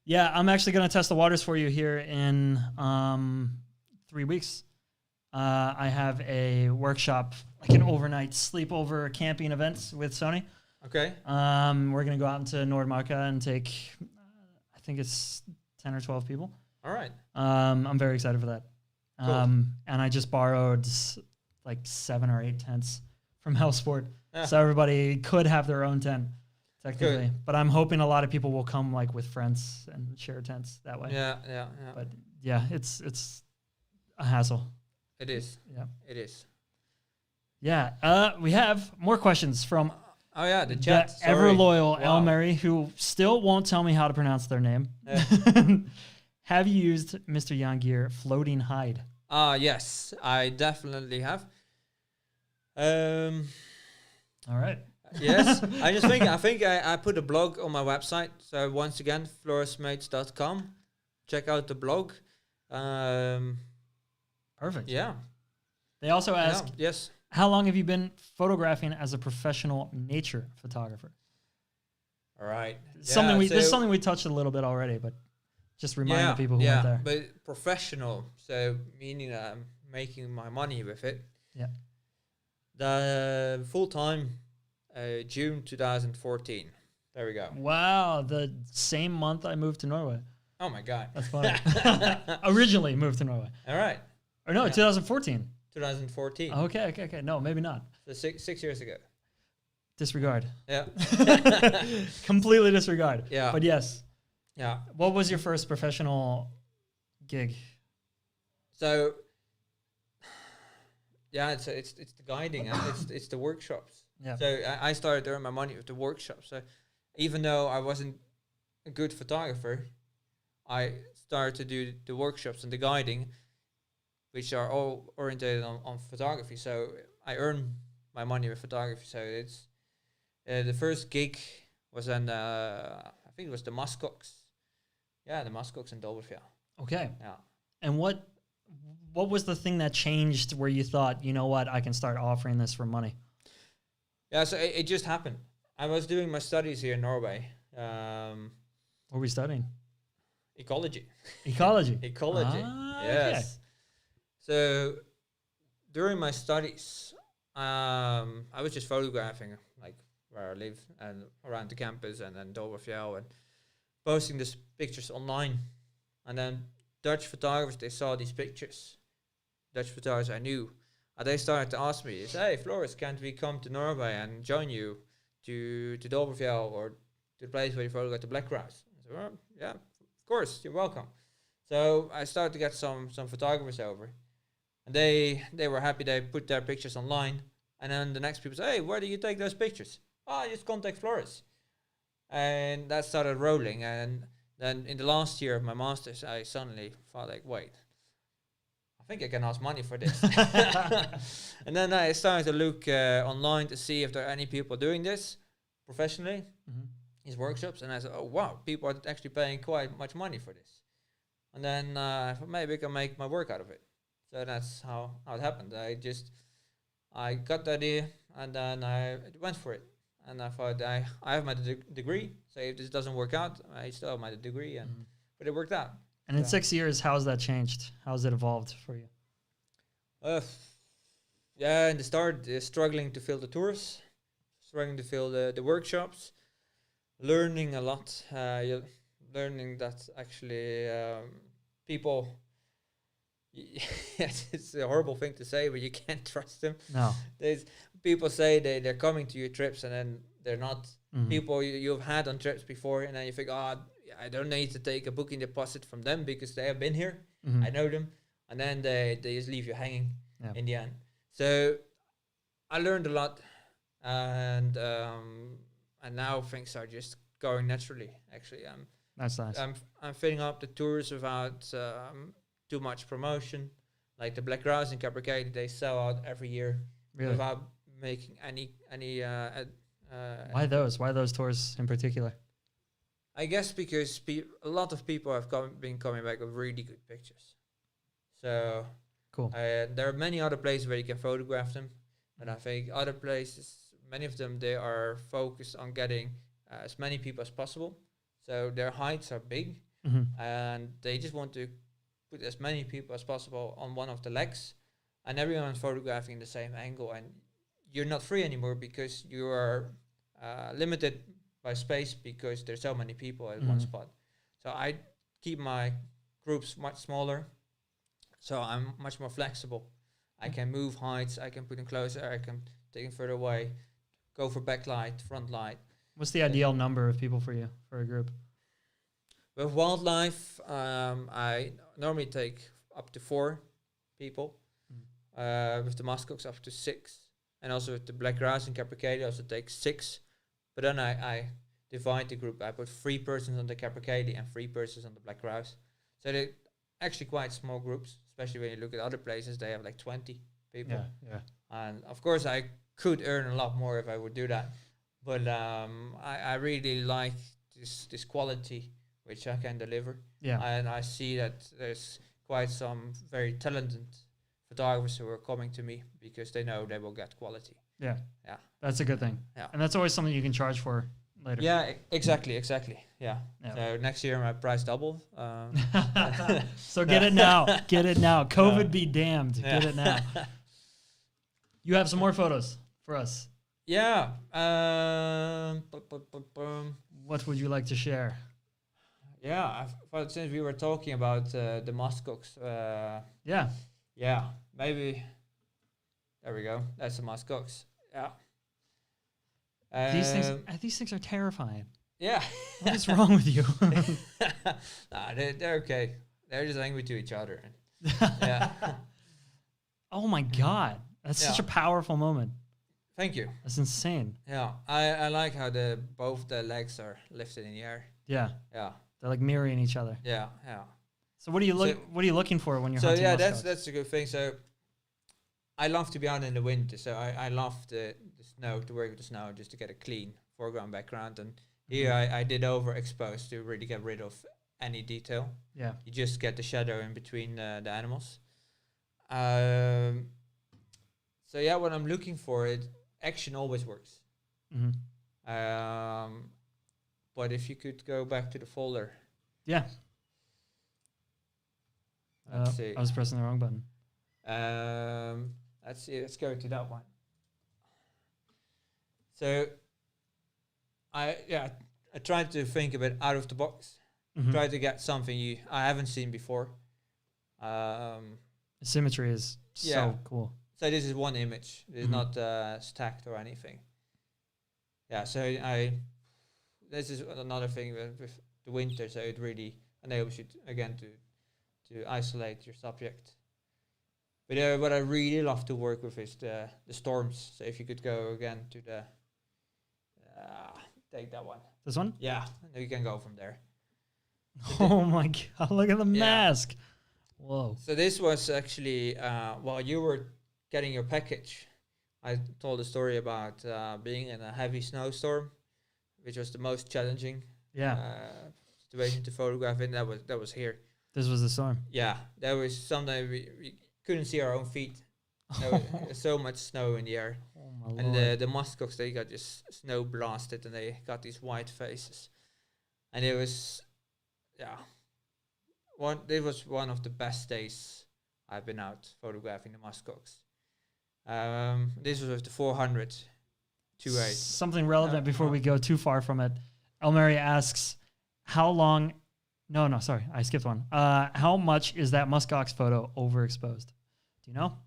Yeah, I'm actually going to test the waters for you here in 3 weeks. I have a workshop, like an overnight sleepover camping event with Sony. Okay. We're going to go out into Nordmarka and take, I think it's 10 or 12 people. All right. I'm very excited for that. Cool. And I just borrowed like 7 or 8 tents from Hellsport. Yeah. So everybody could have their own tent, technically. Good. But I'm hoping a lot of people will come like with friends and share tents that way. Yeah. Yeah. Yeah. But yeah, it's a hassle. It is. Yeah. It is. Yeah. We have more questions from Oh yeah, the chat. the ever loyal Wow. El Mary, who still won't tell me how to pronounce their name. Yeah. Have you used Mr. Younggear floating hide? Yes, I definitely have. All right. Yes, I think I put a blog on my website. So once again, florismates.com. Check out the blog. Perfect. Yeah. They also ask, Yeah, yes. how long have you been photographing as a professional nature photographer? All right. This is something we touched a little bit already, but just remind the people who weren't there. But professional, so meaning I'm making my money with it. Yeah. The full time, June 2014. There we go. Wow, the same month I moved to Norway. Oh my god. That's funny. Originally moved to Norway. All right. Or no, Yeah. 2014. 2014. Okay. No, maybe not. So six years ago. Disregard. Yeah. Completely disregard. Yeah. But yes. Yeah. What was your first professional gig? So yeah, it's the guiding and it's the workshops. Yeah. So I started to earn my money with the workshops. So even though I wasn't a good photographer, I started to do the workshops and the guiding, which are all orientated on photography. So I earn my money with photography. So it's the first gig was in I think it was the Muskox. Yeah, the Muskox in Dobberfjell. Okay. Yeah. And what was the thing that changed where you thought, you know what, I can start offering this for money? Yeah, so it just happened. I was doing my studies here in Norway. What were we studying? Ecology. Ecology. Ecology. Ah, Yes. okay. So during my studies, I was just photographing like where I live and around the campus and then Dobberfjell and posting these pictures online. And then Dutch photographers, they saw these pictures. Dutch photographers I knew. And they started to ask me, hey, Floris, can't we come to Norway and join you to Dobberfjell or to the place where you photograph the black crowds? I said, well, yeah, of course, you're welcome. So I started to get some photographers over. And they were happy. They put their pictures online. And then the next people say, hey, where do you take those pictures? Oh, just contact Floris. And that started rolling. And then in the last year of my master's, I suddenly thought like, wait, I think I can ask money for this. And then I started to look online to see if there are any people doing this professionally, these workshops. And I said, oh, wow, people are actually paying quite much money for this. and then I thought maybe I can make my work out of it. So that's how it happened. I got the idea, and then I went for it. And I thought I have my degree, so if this doesn't work out, I still have my degree, and but it worked out. And in 6 years, how has that changed? How has it evolved for you? Yeah, in the start, struggling to fill the tours, struggling to fill the workshops, learning a lot. Learning that actually people, yes, it's a horrible thing to say, but you can't trust them. No. There's people say they're coming to your trips, and then they're not. People you've had on trips before, and then you think, oh, I don't need to take a booking deposit from them because they have been here. I know them, and then they just leave you hanging in the end. So I learned a lot, and now things are just going naturally. Actually, That's nice. I'm filling up the tours without too much promotion. Like the Black Grouse and Capra Kellys, they sell out every year without making any. Why those? Why those tours in particular? I guess because a lot of people have been coming back with really good pictures. So cool. There are many other places where you can photograph them, but I think other places, many of them, they are focused on getting as many people as possible. So their heights are big, and they just want to put as many people as possible on one of the legs, and everyone's photographing the same angle, and you're not free anymore because you are limited by space because there's so many people at one spot. So I keep my groups much smaller, so I'm much more flexible. I can move heights, I can put them closer, I can take them further away, go for backlight, front light. What's the ideal number of people for you, for a group? With wildlife, I normally take up to 4 people. With the muskox up to 6. And also with the Black Grouse and Capra Kellys, I also take 6. But then I divide the group. I put 3 persons on the Capra Kellys and 3 persons on the Black Grouse. So they're actually quite small groups, especially when you look at other places, they have like 20 people. Yeah. And of course I could earn a lot more if I would do that. But I really like this quality which I can deliver. Yeah. And I see that there's quite some very talented photographers who are coming to me because they know they will get quality. Yeah. That's a good thing. Yeah. And that's always something you can charge for later. Yeah, exactly. Yeah. So next year my price doubled. So get it now. Get it now. COVID be damned. Get it now. You have some more photos for us. Yeah. What would you like to share? Yeah, but since we were talking about the muskox. Yeah, maybe. There we go. That's the muskox. Yeah. These things are terrifying. Yeah. What is wrong with you? Nah, they're okay. They're just angry to each other. Yeah. Oh my God, that's such a powerful moment. Thank you. That's insane. Yeah, I like how both the legs are lifted in the air. Yeah. Yeah. They're like mirroring each other. Yeah. So what are you looking for when you're hunting? So yeah, that's a good thing. So I love to be out in the winter. So I love the snow, to work with the snow, just to get a clean foreground, background. And here I did overexpose to really get rid of any detail. Yeah. You just get the shadow in between the animals. So yeah, what I'm looking for, action always works. But if you could go back to the folder. Yeah. Let's see. I was pressing the wrong button. Let's see. Let's go to that one. So I tried to think a bit out of the box. Try to get something I haven't seen before. Symmetry is so cool. So this is one image. It's not stacked or anything. Yeah. So this is another thing with the winter. So it really enables you again to isolate your subject. But what I really love to work with is the storms. So if you could go again to the take that one. This one? Yeah, and you can go from there. Oh my God! Look at the mask. Whoa. So this was actually while you were getting your package, I told a story about being in a heavy snowstorm, which was the most challenging situation to photograph in. That was here. This was the storm. Yeah, there was sometimes we couldn't see our own feet. There was so much snow in the air. Oh my And lord. the muskox, they got just snow blasted and they got these white faces. And it was, yeah, it was one of the best days I've been out photographing the muskox. This was with the 400 2.8. Something relevant before we go too far from it. Elmary asks, how long... No, sorry. I skipped one. How much is that muskox photo overexposed? Do you know?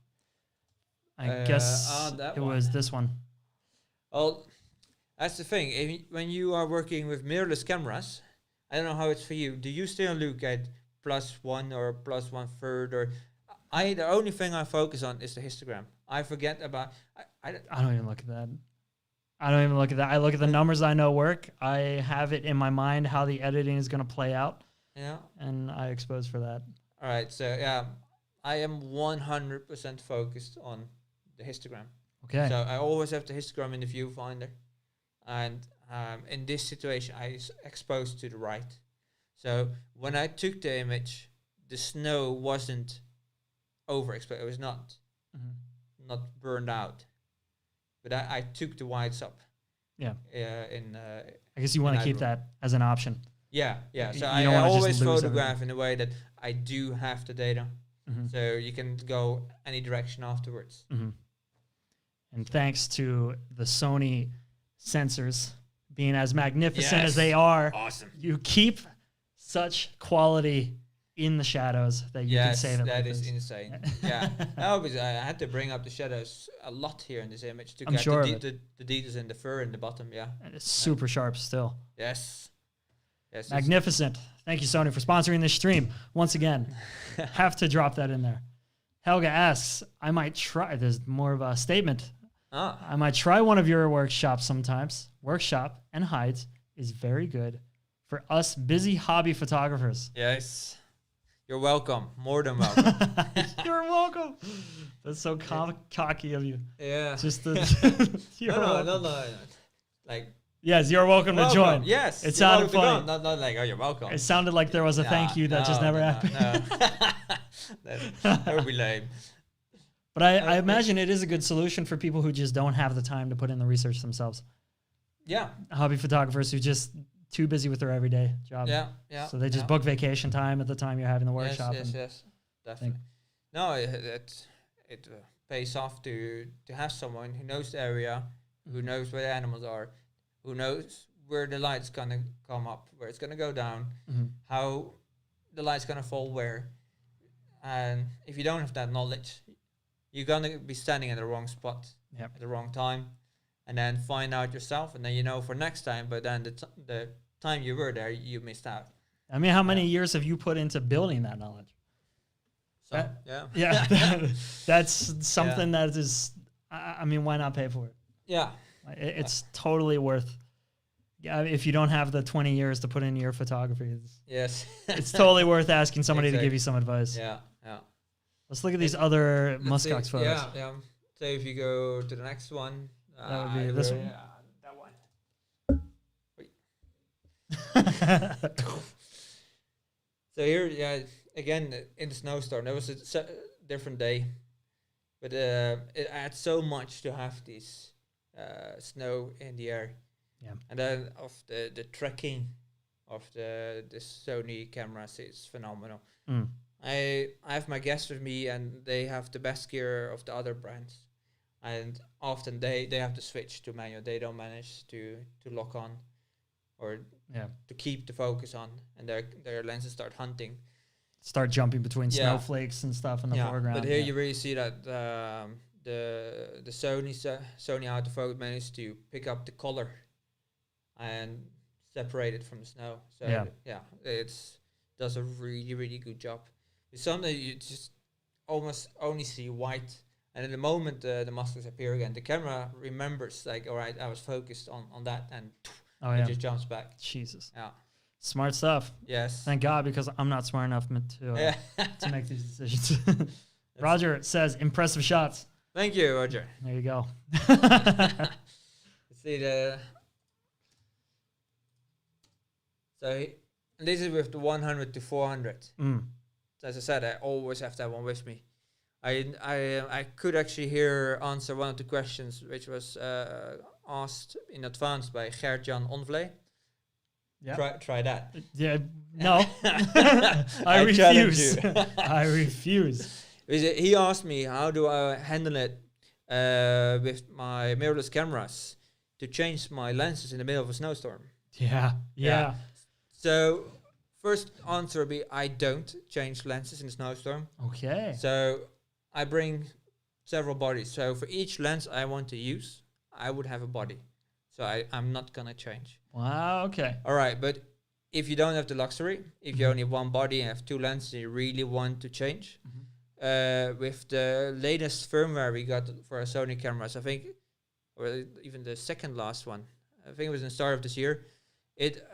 I guess it was this one. Well, that's the thing. When you are working with mirrorless cameras, I don't know how it's for you. Do you still look at +1 or +1/3? Or the only thing I focus on is the histogram. I forget about. I don't even look at that. I look at the numbers I know work. I have it in my mind how the editing is going to play out. Yeah. And I expose for that. All right. So yeah, I am 100% focused on the histogram. Okay. So I always have the histogram in the viewfinder, and in this situation, I exposed to the right. So when I took the image, the snow wasn't overexposed. It was not burned out, but I took the whites up. Yeah. I guess you want to keep that as an option. Yeah. So You I don't wanna always just lose photograph in a way that I do have the data. So you can go any direction afterwards. And thanks to the Sony sensors being as magnificent as they are, awesome. You keep such quality in the shadows that you can save it. That like is this. insane. Yeah, no, because I had to bring up the shadows a lot here in this image to I'm get sure the details in the fur in the bottom. Yeah, and it's super sharp still. Yes. Magnificent. Thank you, Sony, for sponsoring this stream once again. Have to drop that in there. Helga asks, I might try. There's more of a statement. I might try one of your workshops sometimes. Workshop and hides is very good for us busy hobby photographers. Yes. You're welcome. More than welcome. You're welcome. That's so cocky of you. Yeah. Just no. Like. Yes, you're welcome to join. Yes. It sounded funny. Not like, oh, you're welcome. It sounded like there was a thank you that just never happened. No. That would be lame. But I imagine it is a good solution for people who just don't have the time to put in the research themselves. Yeah. Hobby photographers who just too busy with their everyday job. Yeah. So they just book vacation time at the time you're having the workshop. Yes. Definitely. No, it pays off to have someone who knows the area, who knows where the animals are, who knows where the light's gonna come up, where it's gonna go down, how the light's gonna fall where. And if you don't have that knowledge, you're gonna be standing in the wrong spot at the wrong time, and then find out yourself, and then you know for next time. But then the time you were there, you missed out. I mean, how many years have you put into building that knowledge? So that's something that is. I mean, why not pay for it? Yeah, it's totally worth. Yeah, if you don't have the 20 years to put into your photography, it's totally worth asking somebody to give you some advice. Yeah. Let's look at these other muskox photos. Yeah. So if you go to the next one, that would be this one. That one. So here, again in the snowstorm, there was a different day, but it adds so much to have this snow in the air. Yeah. And then of the tracking of the Sony cameras is phenomenal. I have my guests with me, and they have the best gear of the other brands, and often they have to switch to manual. They don't manage to lock on or to keep the focus on, and their lenses start hunting. Start jumping between snowflakes and stuff in the foreground. But here you really see that the Sony autofocus managed to pick up the color and separate it from the snow. So it's does a really, really good job. It's something you just almost only see white, and in the moment the muskox appear again, the camera remembers, like, all right, I was focused on that, and it just jumps back. Jesus. Yeah. Smart stuff. Yes. Thank God, because I'm not smart enough to make these decisions. Roger says, impressive shots. Thank you, Roger. There you go. Let's see the... So And this is with the 100 to 400. Mm. As I said, I always have that one with me. I could actually here answer one of the questions which was asked in advance by Gert-Jan Onvlee. Yeah. Try that. Yeah. No. I challenge refuse. you. I refuse. He asked me how do I handle it with my mirrorless cameras to change my lenses in the middle of a snowstorm. Yeah. So first answer would be I don't change lenses in a snowstorm. Okay. So I bring several bodies. So for each lens I want to use, I would have a body. So I'm not gonna change. Wow. Okay. All right, but if you don't have the luxury, if you only have one body and have two lenses, you really want to change. With the latest firmware we got for our Sony cameras, I think, or even the second last one, I think it was in the start of this year, it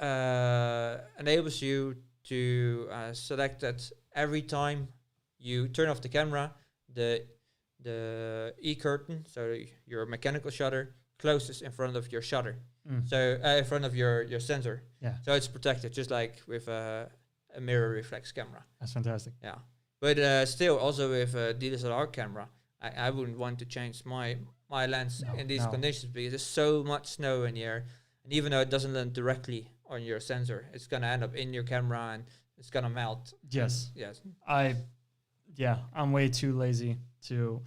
enables you to select that every time you turn off the camera, the E-curtain, so your mechanical shutter, closes in front of your shutter. So in front of your sensor. Yeah. So it's protected, just like with a mirror reflex camera. That's fantastic. Yeah. But still, also with a DSLR camera, I wouldn't want to change my lens in these conditions because there's so much snow in here. And even though it doesn't land directly on your sensor, it's going to end up in your camera and it's going to melt. Yes. Yes. I'm way too lazy to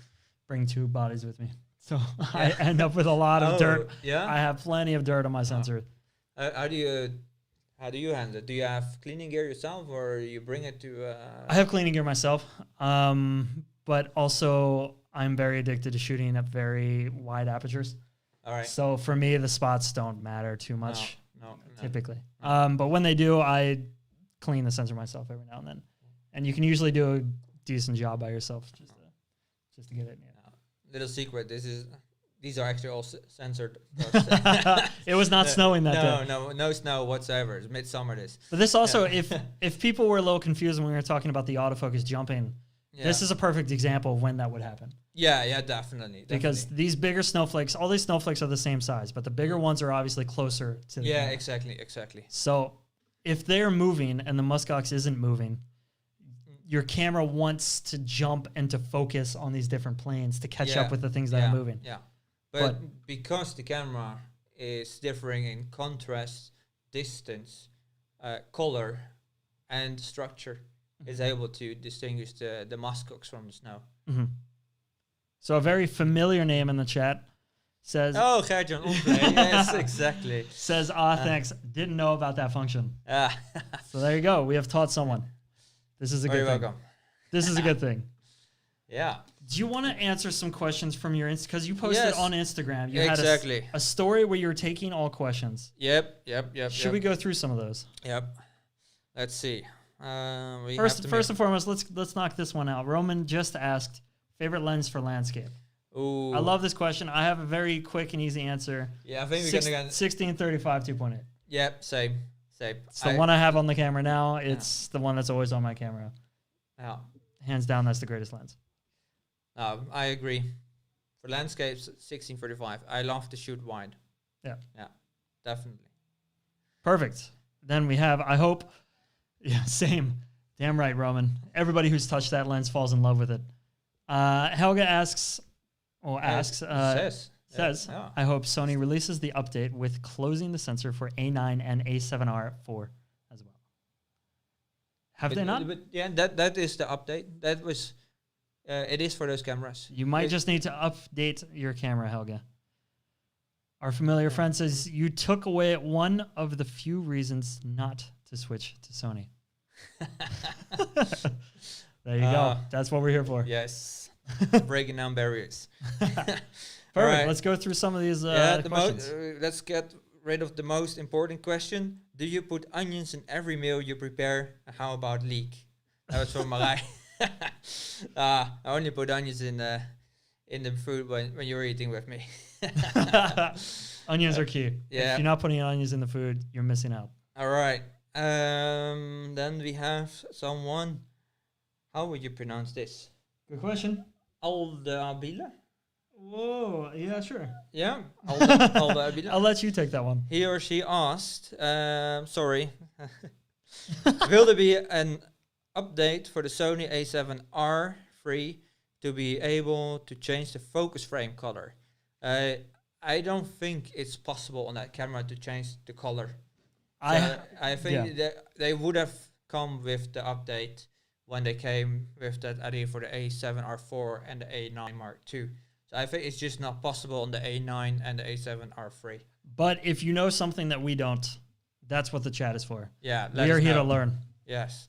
bring two bodies with me. So I end up with a lot of dirt. Yeah. I have plenty of dirt on my sensor. How do you handle it? Do you have cleaning gear yourself, or you bring it to? I have cleaning gear myself, but also I'm very addicted to shooting at very wide apertures. All right. So for me, the spots don't matter too much. No. Typically. But when they do, I clean the sensor myself every now and then, and you can usually do a decent job by yourself just to get it. Yeah. Little secret. These are actually all censored. It was not snowing that day. No snow whatsoever. It's midsummer. But this also, if people were a little confused when we were talking about the autofocus jumping, this is a perfect example of when that would happen. Yeah, definitely. Because these bigger snowflakes, all these snowflakes are the same size, but the bigger ones are obviously closer to the camera. Exactly. So if they're moving and the muskox isn't moving, your camera wants to jump and to focus on these different planes to catch up with the things that are moving. Yeah. But because the camera is differing in contrast, distance, color, and structure, is able to distinguish the muskox from the snow. Mm-hmm. So a very familiar name in the chat says... Oh, Gert-Jan Onvlee. Yes, exactly. Says, thanks. Didn't know about that function. So there you go. We have taught someone. This is a good thing. Welcome. This is a good thing. Yeah. Do you want to answer some questions from your because you posted on Instagram? You had a story where you were taking all questions. Yep. Should we go through some of those? Yep. Let's see. First and foremost, let's knock this one out. Roman just asked favorite lens for landscape. Ooh. I love this question. I have a very quick and easy answer. Yeah, I think we're gonna 1635 2.8. Yep, same. It's the one I have on the camera now. It's the one that's always on my camera. Yeah. Hands down, that's the greatest lens. I agree. For landscapes, 1635. I love to shoot wide. Yeah, definitely. Perfect. Then we have, I hope, same. Damn right, Roman. Everybody who's touched that lens falls in love with it. Helga says, I hope Sony releases the update with closing the sensor for A9 and A7R 4 as well. Have they not? But yeah, that is the update. That was, it is for those cameras. You might just need to update your camera, Helga. Our familiar friend says, you took away one of the few reasons not to switch to Sony. There you go. That's what we're here for. Yes. Breaking down barriers. Perfect. Right. Let's go through some of these questions. Let's get rid of the most important question. Do you put onions in every meal you prepare? How about leek? That was from Marij. I only put onions in the food when you're eating with me. Onions are key. Yeah. If you're not putting onions in the food, you're missing out. All right. Then we have someone. How would you pronounce this? Good question. Aldabila? Whoa, yeah, sure. Yeah, Aldabila. I'll let you take that one. He or she asked, sorry, Will there be an update for the Sony A7R III to be able to change the focus frame color? I don't think it's possible on that camera to change the color. I think that they would have come with the update when they came with that idea for the A7R4 and the A9 Mark II. So I think it's just not possible on the A9 and the A7R3. But if you know something that we don't, that's what the chat is for. Yeah, we are here to learn. Yes.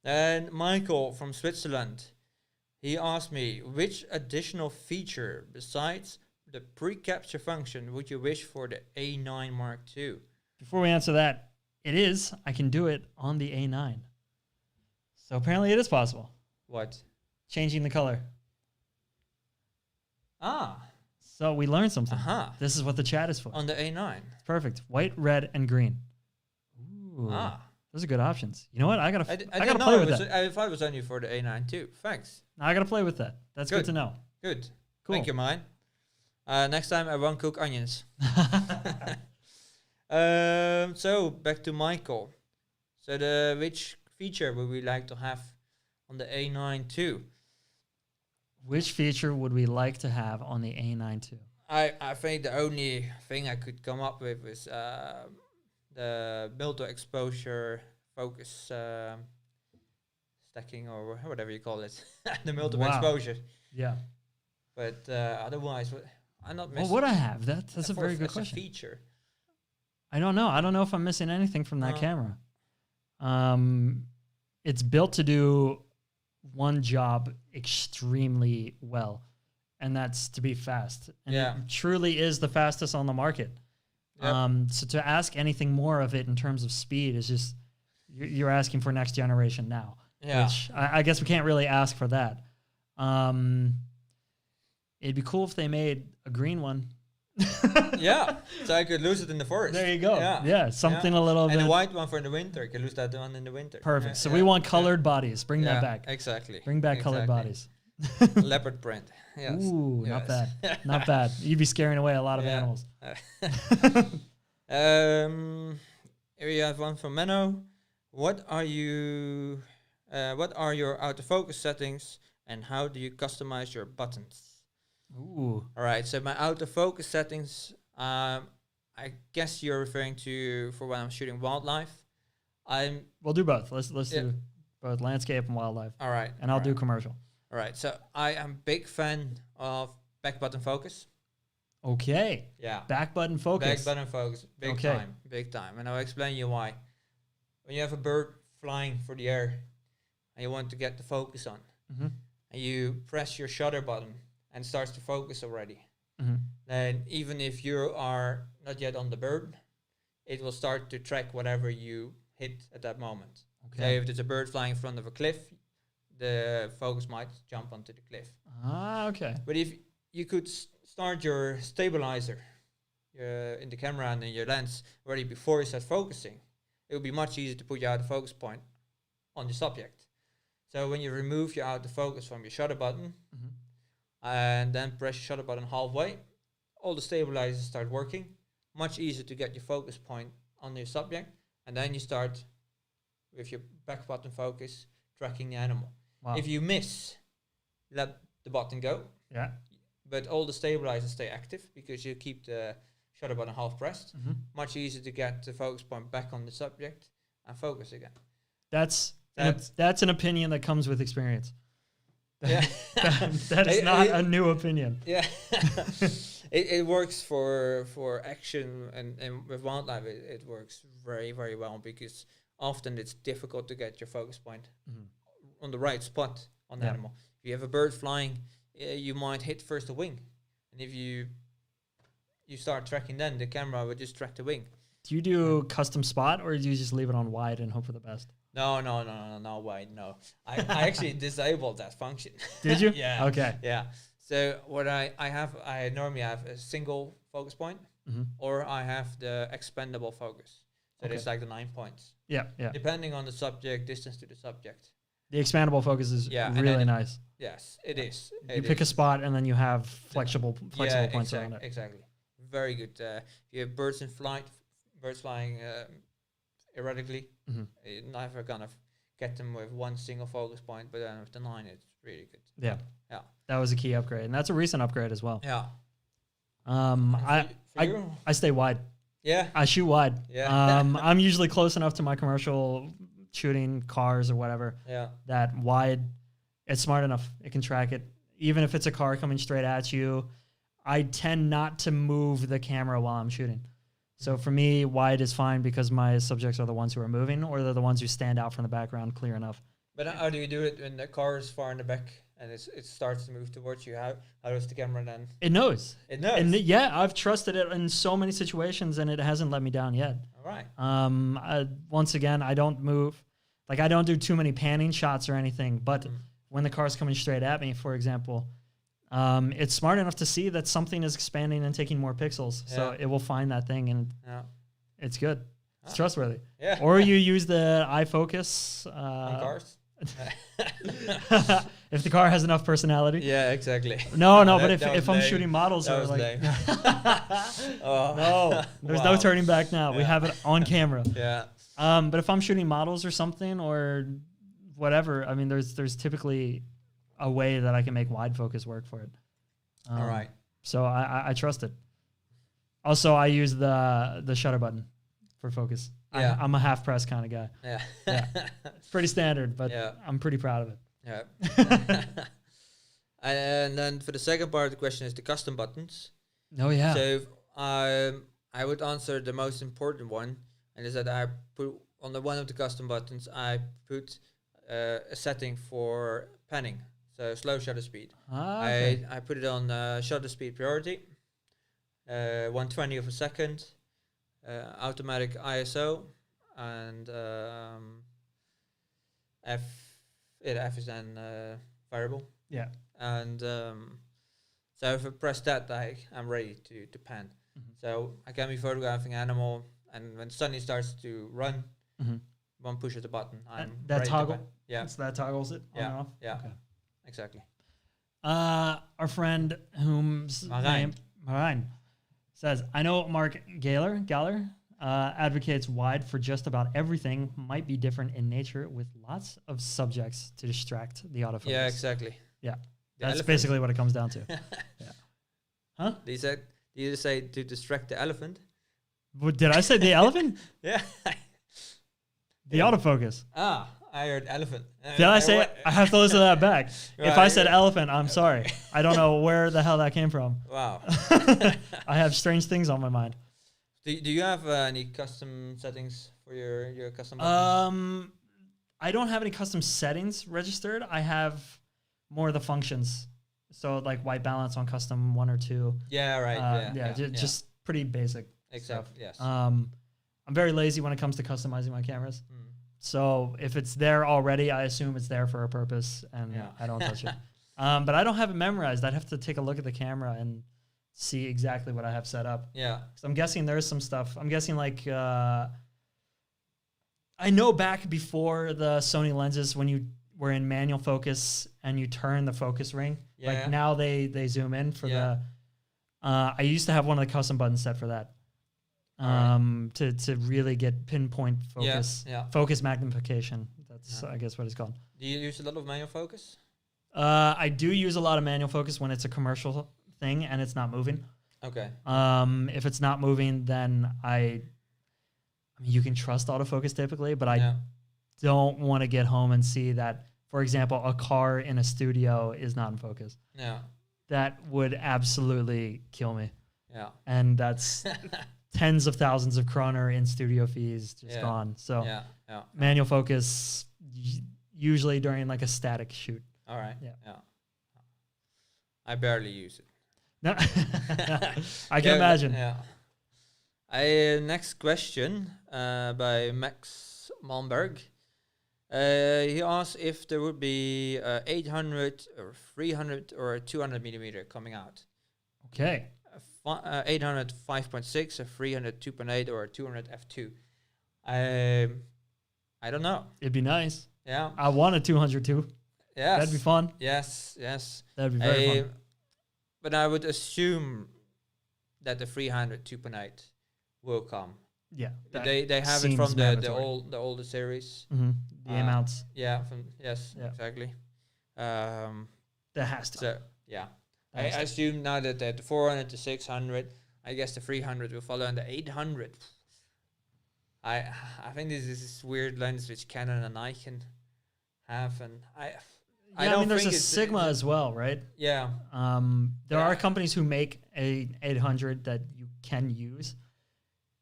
And Michael from Switzerland, he asked me, which additional feature besides the pre-capture function would you wish for the A9 Mark II? Before we answer that, I can do it on the A9. So apparently it is possible. What? Changing the color. So we learned something. This is what the chat is for. On the A9. It's perfect. White, red, and green. Ooh. Those are good options. You know what? I gotta play with that. I thought it was only for the A9 too. Thanks. I gotta play with that. That's good to know. Good. Cool. Thank you, mine. Next time I won't cook onions. So back to Michael. So which feature would we like to have on the A9 too? Which feature would we like to have on the A9 too? I think the only thing I could come up with is the multi-exposure focus stacking or whatever you call it. The multiple exposure. Yeah. But otherwise, I'm not missing. What would I have? That's a very good question. A feature. I don't know. I don't know if I'm missing anything from that camera. It's built to do one job extremely well, and that's to be fast. And it truly is the fastest on the market. Yep. So to ask anything more of it in terms of speed is just, you're asking for next generation now. Yeah. Which I guess we can't really ask for that. It'd be cool if they made a green one. Yeah, so I could lose it in the forest. There you go. Yeah, something a little bit. And a white one for the winter. I could lose that one in the winter. Perfect. So we want colored bodies. Bring that back. Exactly. Bring back colored bodies. Leopard print. Yes. Ooh, not bad. Not bad. You'd be scaring away a lot of animals. Here we have one from Menno. What are your autofocus settings and how do you customize your buttons? Ooh. All right, so my autofocus settings, I guess you're referring to for when I'm shooting wildlife. We'll do both. Let's do both landscape and wildlife. All right. And I'll do commercial. All right, so I am a big fan of back button focus. Okay. Yeah. Back button focus. Back button focus. Big time. And I'll explain you why. When you have a bird flying through the air and you want to get the focus on, and you press your shutter button and starts to focus already, then even if you are not yet on the bird, it will start to track whatever you hit at that moment. Okay. So if there's a bird flying in front of a cliff, the focus might jump onto the cliff. Okay. But if you could start your stabilizer in the camera and in your lens already before you start focusing, it would be much easier to put your autofocus point on the subject. So when you remove your autofocus from your shutter button, and then press your shutter button halfway, all the stabilizers start working. Much easier to get your focus point on your subject, and then you start with your back button focus tracking the animal. Wow. If you miss, let the button go. Yeah. But all the stabilizers stay active because you keep the shutter button half pressed. Much easier to get the focus point back on the subject and focus again. That's an opinion that comes with experience. Yeah. that is not a new opinion. Yeah. It works for action and with wildlife it works very, very well because often it's difficult to get your focus point on the right spot on the animal. If you have a bird flying, you might hit first the wing. And if you start tracking, then the camera will just track the wing. Do you do custom spot or do you just leave it on wide and hope for the best? No, wide, no. I actually disabled that function. Did you? Yeah. Okay. Yeah. So what I normally have a single focus point, or I have the expandable focus. So it's like the 9 points. Yeah. Depending on the subject, distance to the subject. The expandable focus is really nice. Yes, it is. You pick a spot and then you have flexible points around it. Exactly. Very good. You have birds in flight, birds flying erratically. Mhm. You're never gonna get them with one single focus point, but then with the 9, it's really good. Yeah. Yeah. That was a key upgrade, and that's a recent upgrade as well. Yeah. I For you? I stay wide. Yeah. I shoot wide. Yeah. I'm usually close enough to my commercial shooting cars or whatever Yeah. that wide, it's smart enough. It can track it. Even if it's a car coming straight at you, I tend not to move the camera while I'm shooting. So for me, wide is fine because my subjects are the ones who are moving, or they're the ones who stand out from the background clear enough. But how do you do it when the car is far in the back and it starts to move towards you? How does the camera then? It knows. It knows. And yeah, I've trusted it in so many situations, and it hasn't let me down yet. All right. Once again, I don't move. Like, I don't do too many panning shots or anything, but when the car's coming straight at me, for example, it's smart enough to see that something is expanding and taking more pixels. Yeah. So it will find that thing, and it's good. It's trustworthy. Yeah. Or you use the eye focus. On cars? If the car has enough personality. Yeah, exactly. No, but if I'm shooting models, that or was like, no, there's no turning back now. Yeah. We have it on camera. Yeah. But if I'm shooting models or something or whatever, I mean, there's typically a way that I can make wide focus work for it. All right. So I trust it. Also, I use the shutter button for focus. Yeah. I'm a half press kind of guy. Yeah. It's pretty standard, but I'm pretty proud of it. Yeah. And then for the second part of the question is the custom buttons. Oh, yeah. So I would answer the most important one, and is that I put on the one of the custom buttons, I put a setting for panning, so slow shutter speed. Okay. I put it on shutter speed priority, 1/20 of a second, automatic ISO, and F is then variable. Yeah. And so if I press that, I'm ready to pan. Mm-hmm. So I can be photographing animal, and when Sunny starts to run, one push of the button, I'm that ready toggle. To pan. Yeah. So that toggles it. Yeah. On and off? Yeah. Okay. Exactly. Our friend whom's name Marijn says, I know Mark Galler advocates wide for just about everything, might be different in nature with lots of subjects to distract the autofocus. Yeah, exactly. Yeah. That's basically what it comes down to. Yeah. Huh? Did you say to distract the elephant? What, did I say the elephant? Yeah. The autofocus. I heard elephant. Did I say it? I have to listen to that back. Right. If I said elephant, I'm sorry. I don't know where the hell that came from. Wow. I have strange things on my mind. Do you have any custom settings for your custom buttons? I don't have any custom settings registered. I have more of the functions. So like white balance on custom 1 or 2. Yeah, right. Just pretty basic stuff. Yes. I'm very lazy when it comes to customizing my cameras. So if it's there already, I assume it's there for a purpose, and I don't touch it. But I don't have it memorized. I'd have to take a look at the camera and see exactly what I have set up. Yeah. So I'm guessing there's some stuff. I'm guessing like I know back before the Sony lenses, when you were in manual focus and you turn the focus ring, like now they zoom in for the. I used to have one of the custom buttons set for that. To really get pinpoint focus, focus magnification. That's I guess what it's called. Do you use a lot of manual focus? I do use a lot of manual focus when it's a commercial thing and it's not moving. Okay. If it's not moving, then I mean, you can trust autofocus typically, but I don't want to get home and see that, for example, a car in a studio is not in focus. Yeah. That would absolutely kill me. Yeah. And that's tens of thousands of kroner in studio fees just gone. So manual focus usually during like a static shoot. All right. Yeah. I barely use it. No, I can imagine. Yeah. Next question by Max Malmberg. He asked if there would be 800 or 300 or a 200 millimeter coming out. Okay. 800 5.6, a 300 2.8, or a 200 f2. I don't know. It'd be nice. Yeah. I want a 200 too. Yes. That'd be fun. Yes. That'd be very fun. But I would assume that the 300 2.8 will come. Yeah. They have it seems from the mandatory. the older series. The amounts. Yeah, yes, Yeah. exactly. That has to. So yeah, That I has to. assume now that the 400 to 600, I guess the 300 will follow, and the 800. I think this is this weird lens which Canon and Nikon have, and I Yeah, don't I mean, there's think a Sigma as well, right? Yeah, There Yeah. are companies who make a 800 that you can use,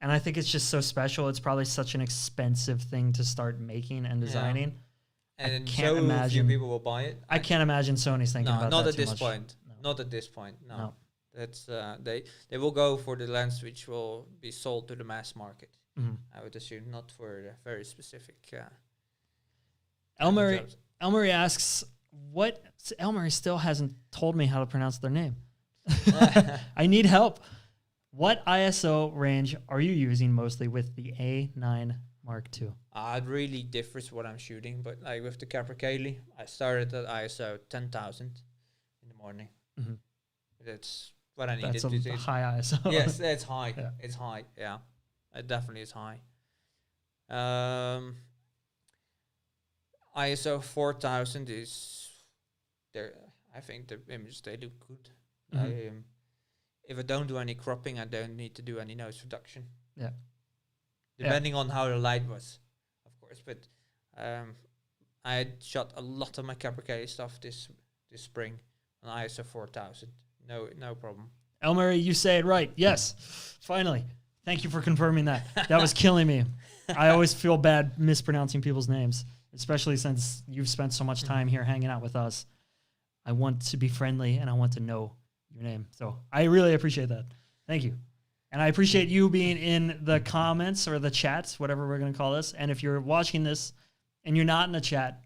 and I think it's just so special. It's probably such an expensive thing to start making and designing. and can't so imagine- few people will buy it. I can't imagine Sony's thinking No, about not that at too this much. point. No. Not at this point. No, No. that's they will go for the lens which will be sold to the mass market. Mhm. I would assume, not for the very specific. Elmary jobs. Elmary asks, "What?" Elmary still hasn't told me how to pronounce their name. I need help. What ISO range are you using mostly with the A9 Mark II? It really differs what I'm shooting, but like with the Capra Kellys, I started at ISO 10,000 in the morning. Mhm. That's what I needed. That's a It's- high ISO. yes, it's high. Yeah. It's high. Yeah, it definitely is high. ISO 4000 is there. I think the images, they look good. Mhm. If I don't do any cropping, I don't need to do any noise reduction. Yeah. Depending on how the light was, of course. But I had shot a lot of my Capra Kelly stuff this spring on ISO 4000. No problem. Elmary, you say it right. Yes. Finally. Thank you for confirming that. That was killing me. I always feel bad mispronouncing people's names, especially since you've spent so much time here hanging out with us. I want to be friendly and I want to know your name. So I really appreciate that. Thank you. And I appreciate you being in the comments or the chats, whatever we're going to call this. And if you're watching this and you're not in the chat,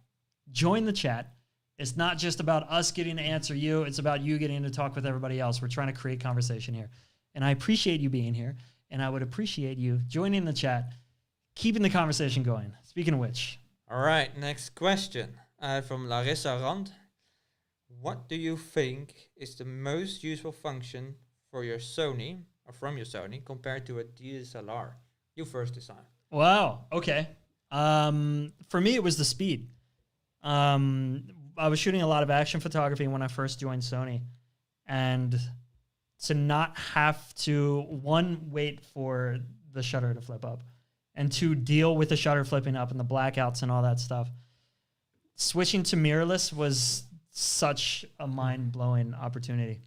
join the chat. It's not just about us getting to answer you. It's about you getting to talk with everybody else. We're trying to create conversation here. And I appreciate you being here. And I would appreciate you joining the chat, keeping the conversation going. Speaking of which. All right, next question from Larissa Rand. What do you think is the most useful function for your Sony or from your Sony compared to a DSLR? You first decide. Wow. Okay. For me, it was the speed. I was shooting a lot of action photography when I first joined Sony, and to not have to, one, wait for the shutter to flip up, and to deal with the shutter flipping up and the blackouts and all that stuff. Switching to mirrorless was such a mind-blowing opportunity.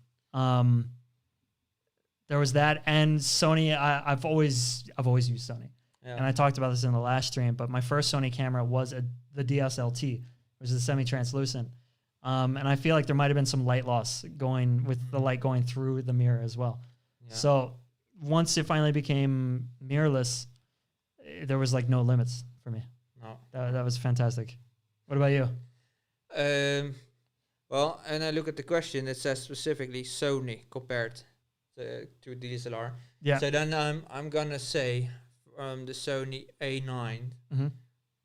There was that, and Sony. I've always used Sony, Yeah. and I talked about this in the last stream. But my first Sony camera was the DSLT, which is a semi-translucent, and I feel like there might have been some light loss going with the light going through the mirror as well. Yeah. So once it finally became mirrorless, there was like no limits for me. No. That was fantastic. What about you? Well, and I look at the question, it says specifically Sony compared to DSLR. Yeah. So then I'm gonna say the Sony A9, Mm-hmm.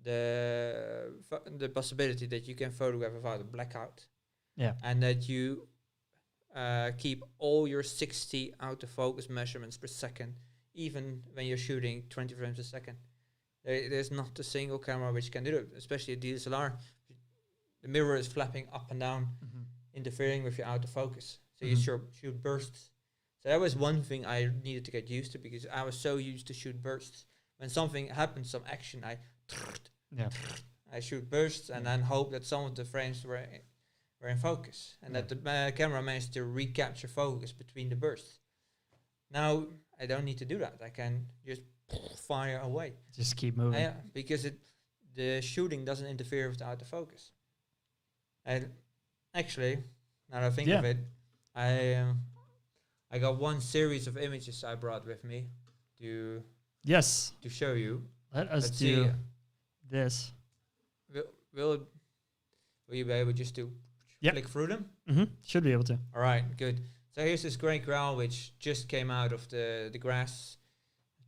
the possibility that you can photograph without a blackout. Yeah. And that you keep all your 60 autofocus measurements per second, even when you're shooting 20 frames a second. There's not a single camera which can do it, especially a DSLR. The mirror is flapping up and down, interfering with your autofocus. So you shoot bursts. So that was one thing I needed to get used to, because I was so used to shoot bursts. When something happens, some action, I shoot bursts and then hope that some of the frames were in focus, and that the camera managed to recapture focus between the bursts. Now I don't need to do that. I can just fire away. Just keep moving. Yeah, because the shooting doesn't interfere with the autofocus. And actually, now that I think of it, I got one series of images I brought with me to show you. Let us Let's do see. this. Will you be able just to click through them? Should be able to. All right, good. So here's this great growl which just came out of the grass.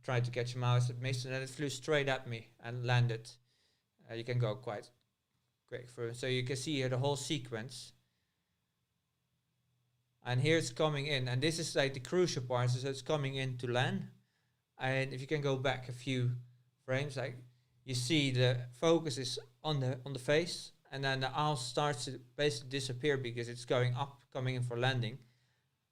Tried to catch a mouse, it missed, and then it flew straight at me and landed. You can go quite quick through. So you can see here the whole sequence. And here it's coming in, and this is like the crucial part. So it's coming in to land, And if you can go back a few frames, like you see the focus is on the face, and then the owl starts to basically disappear because it's going up, coming in for landing.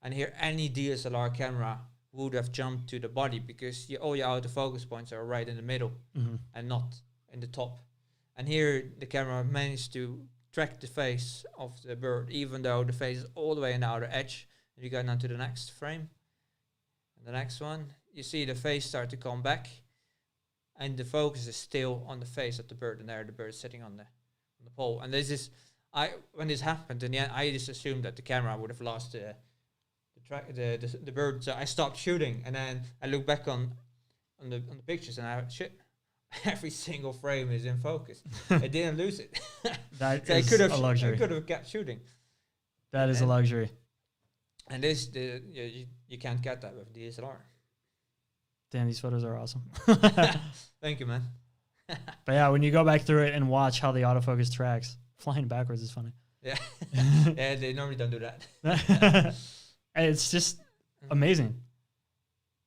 And here, any DSLR camera would have jumped to the body because all your autofocus points are right in the middle and not in the top. And here, the camera managed to track the face of the bird, even though the face is all the way in the outer edge. And you go down to the next frame, and the next one, you see the face start to come back, and the focus is still on the face of the bird, and there the bird is sitting on the pole. And this is, when this happened, in the end, I just assumed that the camera would have lost the bird, so I stopped shooting, and then I look back on the pictures, and every single frame is in focus. I didn't lose it. That so is a luxury. I could have kept shooting. That is a luxury. And you can't get that with DSLR. Damn, these photos are awesome. Thank you, man. But yeah, when you go back through it and watch how the autofocus tracks, flying backwards is funny. Yeah, yeah, they normally don't do that. It's just amazing.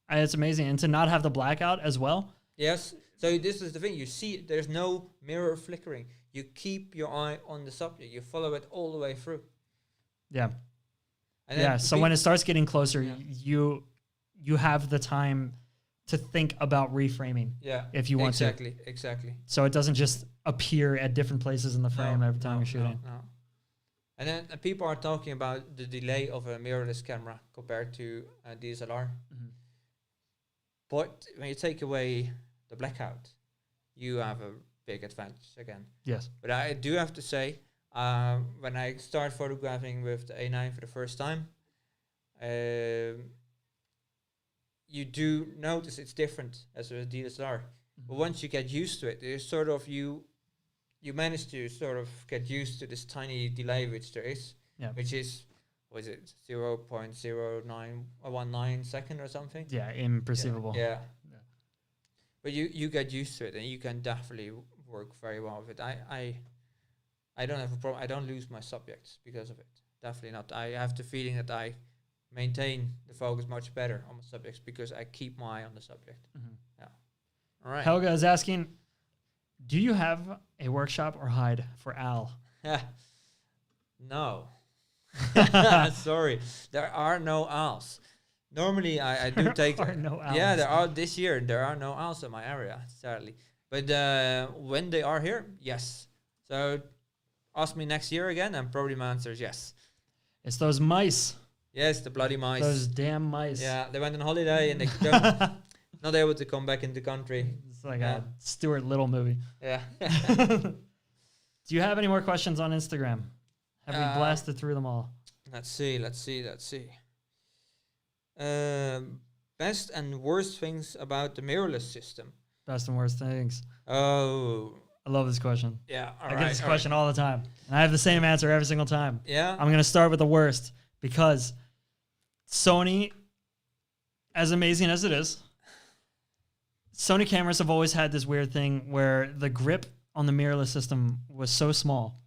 It's amazing, and to not have the blackout as well. Yes. So this is the thing. You see, there's no mirror flickering. You keep your eye on the subject. You follow it all the way through. Yeah. And yeah. So when it starts getting closer, yeah. you have the time to think about reframing. Yeah. If you want to. Exactly. So it doesn't just appear at different places in the frame every time you're shooting. No. And then people are talking about the delay of a mirrorless camera compared to a DSLR. Mm-hmm. But when you take away the blackout, you have a big advantage again. Yes. But I do have to say, when I start photographing with the A9 for the first time, you do notice it's different as a DSLR. Mm-hmm. But once you get used to it, there's sort of you manage to sort of get used to this tiny delay which there is, which is, what is it, 0.0919 second or something? Yeah, imperceivable. Yeah. But you get used to it, and you can definitely work very well with it. I don't have a problem. I don't lose my subjects because of it. Definitely not. I have the feeling that I maintain the focus much better on my subjects because I keep my eye on the subject. Mm-hmm. Yeah. All right. Helga is asking, do you have a workshop or hide for Al? No. Sorry. There are no owls. Normally, I do take... There are no owls. Yeah, there are this year. There are no owls in my area, sadly. But when they are here, yes. So ask me next year again, and probably my answer is yes. It's those mice. Yes, the bloody mice. Those damn mice. Yeah, they went on holiday and they not able to come back into the country. It's like a Stuart Little movie. Yeah. Do you have any more questions on Instagram? Have we blasted through them all? Let's see. Best and worst things about the mirrorless system. Best and worst things. Oh. I love this question. Yeah, I get this question all the time. And I have the same answer every single time. Yeah. I'm going to start with the worst because Sony, as amazing as it is, Sony cameras have always had this weird thing where the grip on the mirrorless system was so small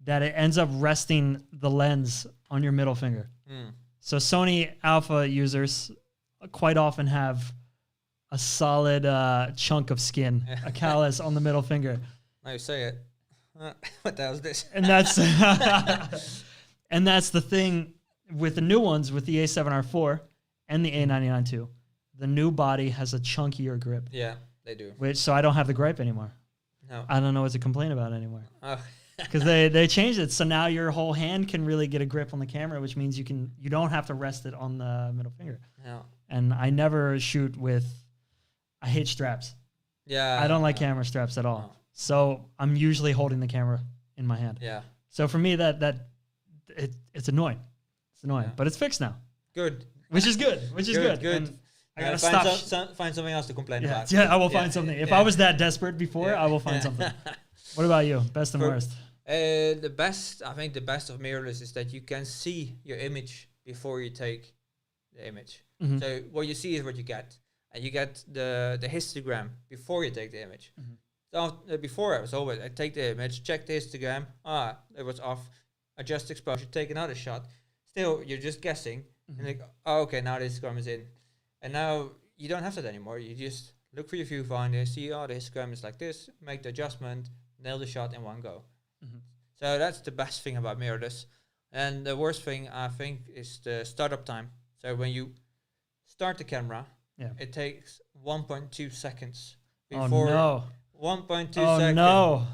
that it ends up resting the lens on your middle finger. Mm. So Sony Alpha users quite often have a solid chunk of skin, a callus on the middle finger. Now you say it. What the hell is this? And that's and that's the thing with the new ones, with the A7R4 and the A99 II. The new body has a chunkier grip. Yeah, they do. So I don't have the gripe anymore. No. I don't know what to complain about anymore. Because they changed it, so now your whole hand can really get a grip on the camera, which means you don't have to rest it on the middle finger. Yeah. And I never shoot with. I hate straps. Yeah. I don't like camera straps at all. No. So I'm usually holding the camera in my hand. Yeah. So for me, it's annoying. It's annoying, but it's fixed now. Good. Which is good. Good. And I gotta find something else to complain about. Yeah, I will find something. If I was that desperate before, I will find something. What about you? Best and worst? The best of mirrorless is that you can see your image before you take the image. Mm-hmm. So what you see is what you get. And you get the histogram before you take the image. Mm-hmm. So before I take the image, check the histogram. It was off. Adjust exposure, take another shot. Still, you're just guessing. Mm-hmm. And like, okay, now the histogram is in. And now you don't have that anymore. You just look for your viewfinder, see, oh, the histogram is like this, make the adjustment, nail the shot in one go. Mhm. So that's the best thing about mirrorless. And the worst thing, I think, is the startup time. So when you start the camera, it takes 1.2 seconds before... Oh, no. 1.2 Oh, seconds. no.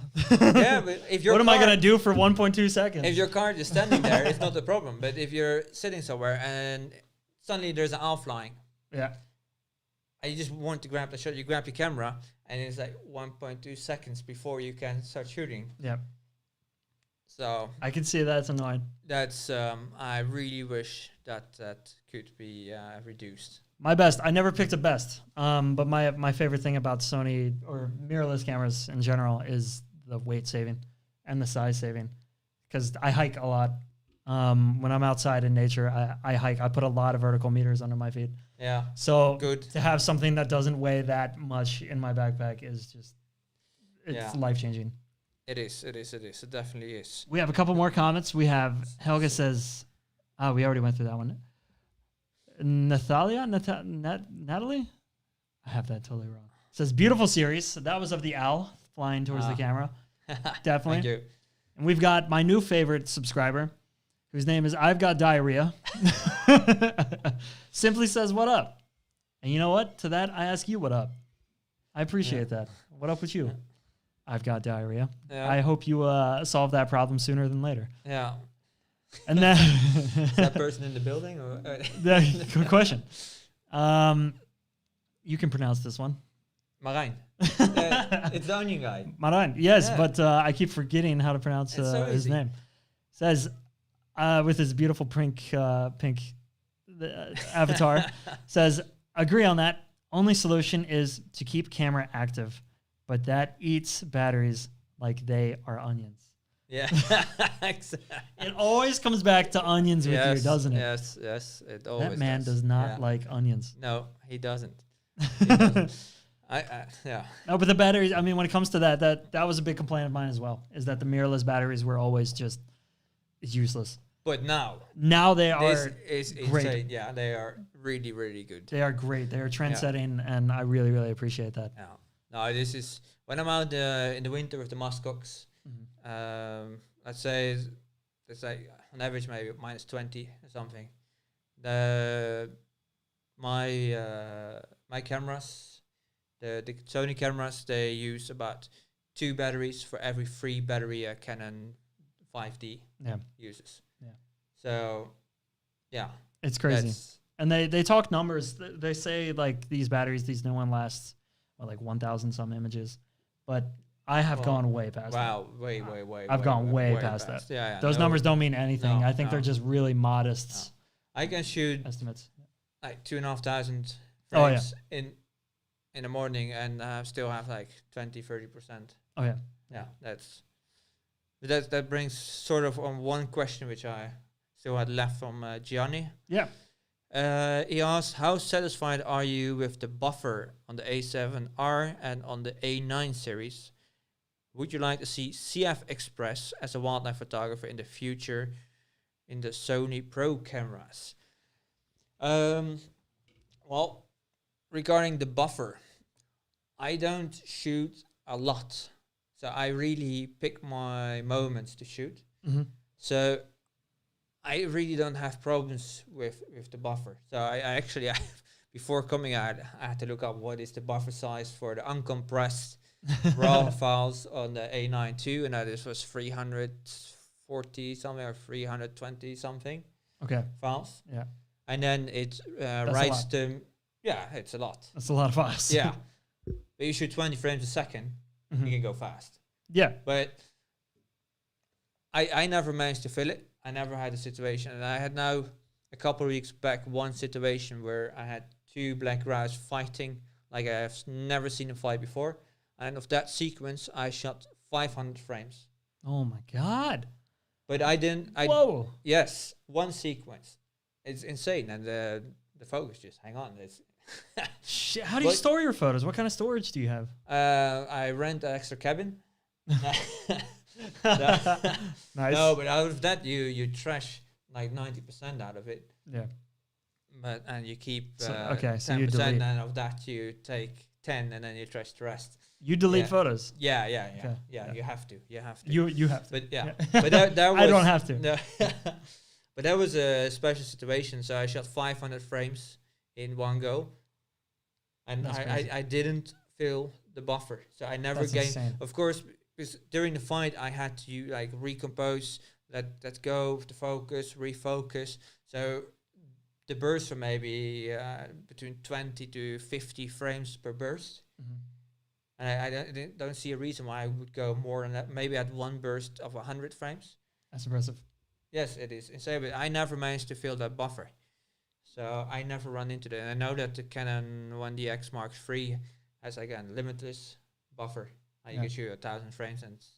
Yeah, but if your what am I going to do for 1.2 seconds? If your car is standing there, it's not a problem. But if you're sitting somewhere and suddenly there's an owl flying, yeah, and you just want to grab the shot, you grab your camera, and it's like 1.2 seconds before you can start shooting. Yeah. So I can see that's annoying. that's I really wish that could be reduced. My best. I never picked a best. But my favorite thing about Sony or mirrorless cameras in general is the weight saving and the size saving. Because I hike a lot. When I'm outside in nature, I hike. I put a lot of vertical meters under my feet. Yeah. So good to have something that doesn't weigh that much in my backpack is just life changing. It is. It definitely is. We have a couple more comments. We have Helga says, we already went through that one. Natalie? I have that totally wrong. Says beautiful series. So that was of the owl flying towards the camera. Definitely. Thank you. And we've got my new favorite subscriber, whose name is I've Got Diarrhea. Simply says, what up? And you know what? To that, I ask you what up. I appreciate that. What up with you? I've got diarrhea. Yeah. I hope you solve that problem sooner than later. Yeah. And then is that person in the building? Or good question. You can pronounce this one. Marijn. It's the onion guy. Marijn, yes, Yeah. but I keep forgetting how to pronounce his name. Says, with his beautiful pink avatar, says, agree on that. Only solution is to keep camera active, but that eats batteries like they are onions. Yeah, exactly. It always comes back to onions with you, doesn't it? Yes, it always That man does not like onions. No, he doesn't. He doesn't. Yeah. No, but the batteries, I mean, when it comes to that was a big complaint of mine as well, is that the mirrorless batteries were always just useless. But now they are this is great. insane. Yeah, they are really, really good. They are great. They are trend-setting, and I really, really appreciate that. Yeah. No, this is when I'm out in the winter with the muskox. Let's say it's like on average maybe minus 20 or something. My cameras, the Sony cameras, they use about 2 batteries for every 3 battery a Canon 5D uses. Yeah. So, yeah. It's crazy. And they talk numbers. They say like these batteries, these new one lasts like 1,000 some images, but I have gone way past that. Wow, way. I've gone way past that. Yeah, those numbers don't mean anything. I think they're just really modest. I can shoot estimates like 2,500 frames in the morning and still have like 20-30%. Oh yeah. Yeah, that brings sort of on one question which I still had left from Gianni. Yeah. He asked, how satisfied are you with the buffer on the A7R and on the A9 series? Would you like to see CF Express as a wildlife photographer in the future in the Sony Pro cameras? Well, regarding the buffer, I don't shoot a lot. So I really pick my moments to shoot. Mm-hmm. So I really don't have problems with the buffer. So I actually, before coming out, I had to look up what is the buffer size for the uncompressed raw files on the A9 II, and this was 340 something or 320 something. Okay. Files. Yeah. And then it writes them. Yeah, it's a lot. That's a lot of files. Yeah. But you shoot 20 frames a second, you can go fast. Yeah. But I never managed to fill it. I never had a situation. And I had now, a couple of weeks back, one situation where I had 2 black grouse fighting like I have never seen them fight before. And of that sequence, I shot 500 frames. Oh my God. But I didn't. Whoa. Yes, one sequence. It's insane. And the focus just hang on. It's Shit, how do you store your photos? What kind of storage do you have? I rent an extra cabin. Nice. No, but out of that, you trash like 90% out of it. Yeah. but and you keep So 10%, you delete. and of that you take 10, and then you trash the rest. You delete Yeah. photos. Yeah. Okay. Yeah. You have to. You have to. But yeah, but that was, I don't have to. No, but that was a special situation. So I shot 500 frames in one go, and That's crazy. I didn't fill the buffer, so I never That's gained. insane. Of course, because during the fight I had to like recompose, let go of the focus, refocus. So the bursts were maybe between 20 to 50 frames per burst. Mhm. And I don't see a reason why I would go more than that. Maybe at one burst of 100 frames. That's impressive. Yes, it is insane, but I never managed to fill that buffer. So I never run into that. And I know that the Canon 1DX Mark III has, again, limitless buffer. You Yeah. can shoot 1,000 frames and it's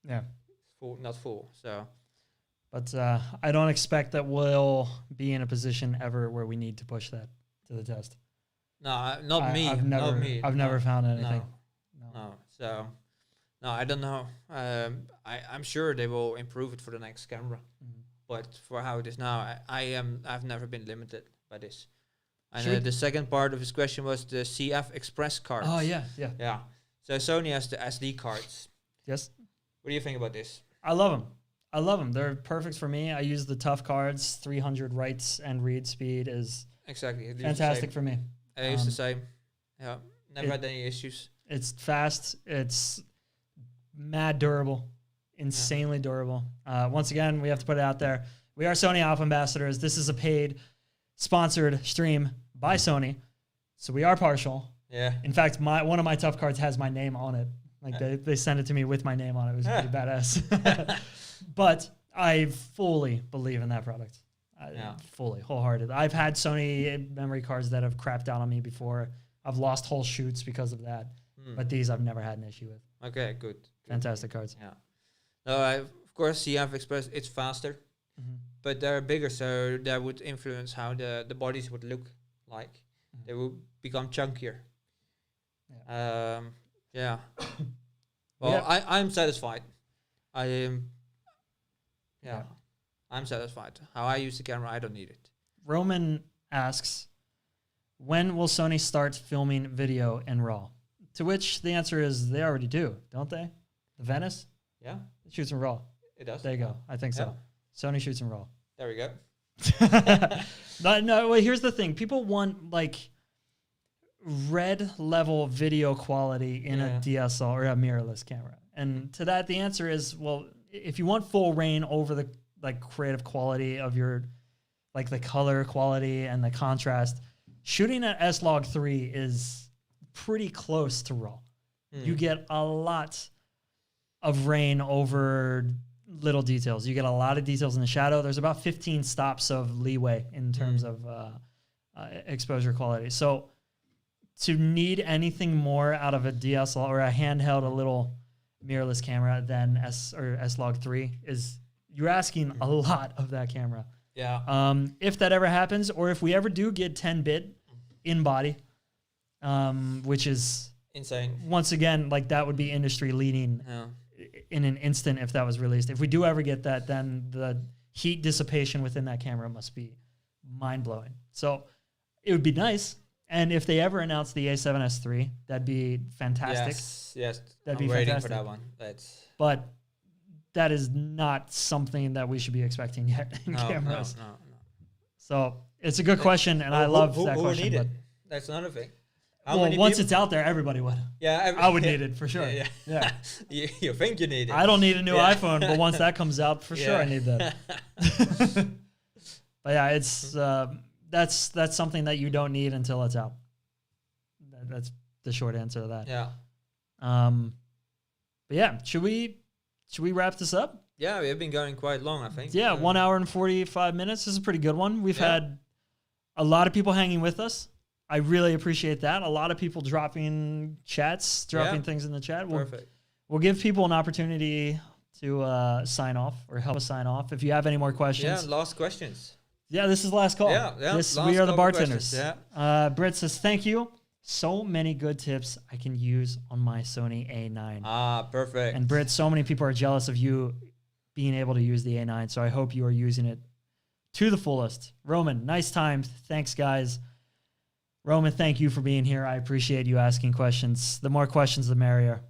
Yeah. full, not full. So But I don't expect that we'll be in a position ever where we need to push that to the test. no, not me. I've never, not me. I've never found anything. No. So no, I don't know. I'm sure they will improve it for the next camera. Mhm. But for how it is now, I've never been limited by this. And Should- the second part of his question was the CF Express cards. Oh yeah. Yeah. So Sony has the SD cards. Yes. What do you think about this? I love them. They're perfect for me. I use the tough cards. 300 writes and read speed is Exactly. I do the fantastic same. for me. I use the Um, same. Yeah. Never had any issues. It's fast. It's mad durable, insanely durable. Once again, we have to put it out there. We are Sony Alpha ambassadors. This is a paid, sponsored stream by Sony, so we are partial. Yeah. In fact, one of my tough cards has my name on it. Like they sent it to me with my name on it. It was pretty badass. But I fully believe in that product. Fully, wholehearted. I've had Sony memory cards that have crapped out on me before. I've lost whole shoots because of that. But these I've never had an issue with. Okay, good. Fantastic cards. Yeah. No, of course, CF Express, it's faster, but they're bigger, so that would influence how the bodies would look like. They will become chunkier. Yeah. Well, Yeah. I'm satisfied. I am. Yeah. I'm satisfied. How I use the camera, I don't need it. Roman asks, when will Sony start filming video in RAW? To which the answer is they already do, don't they? The Venice? Yeah, It shoots in RAW. it does. There you go. I think so. Sony shoots in RAW. There we go. No, well, here's the thing. People want like red level video quality in a DSLR or a mirrorless camera. And to that, the answer is, well, if you want full reign over the like creative quality of your, like the color quality and the contrast, shooting at S-Log3 is pretty close to RAW. You get a lot of reign over little details. You get a lot of details in the shadow. There's about 15 stops of leeway in terms of exposure quality. So to need anything more out of a DSLR or a handheld, a little mirrorless camera than S-Log3 is, you're asking a lot of that camera. Yeah. If that ever happens, or if we ever do get 10-bit in body, which is Insane. once again, like that would be industry leading in an instant if that was released. If we do ever get that, then the heat dissipation within that camera must be mind blowing. So it would be nice. And if they ever announce the A7S III, that'd be fantastic. Yes. That'd I'm be waiting fantastic. for that one. That's But that is not something that we should be expecting yet in cameras. No. So it's a good question, and I love that who question. Would need But it? That's another thing. well, once it's out there, everybody would. Yeah, I would need it for sure. Yeah. You think you need it? I don't need a new iPhone, but once that comes out, for sure I need that. But yeah, it's that's something that you don't need until it's out. That's the short answer to that. Yeah. But yeah, should we wrap this up? Yeah, we've been going quite long, I think. Yeah, 1 hour and 45 minutes. This is a pretty good one. We've had a lot of people hanging with us. I really appreciate that. A lot of people dropping chats, dropping things in the chat. Perfect. We'll give people an opportunity to sign off or help us sign off. If you have any more questions. Yeah, last questions. Yeah, this is last call. Yeah. We are the bartenders. Yeah. Britt says, thank you. So many good tips I can use on my Sony A9. Ah, perfect. And Britt, so many people are jealous of you being able to use the A9, so I hope you are using it to the fullest. Roman, nice time. Thanks, guys. Roman, thank you for being here. I appreciate you asking questions. The more questions, the merrier.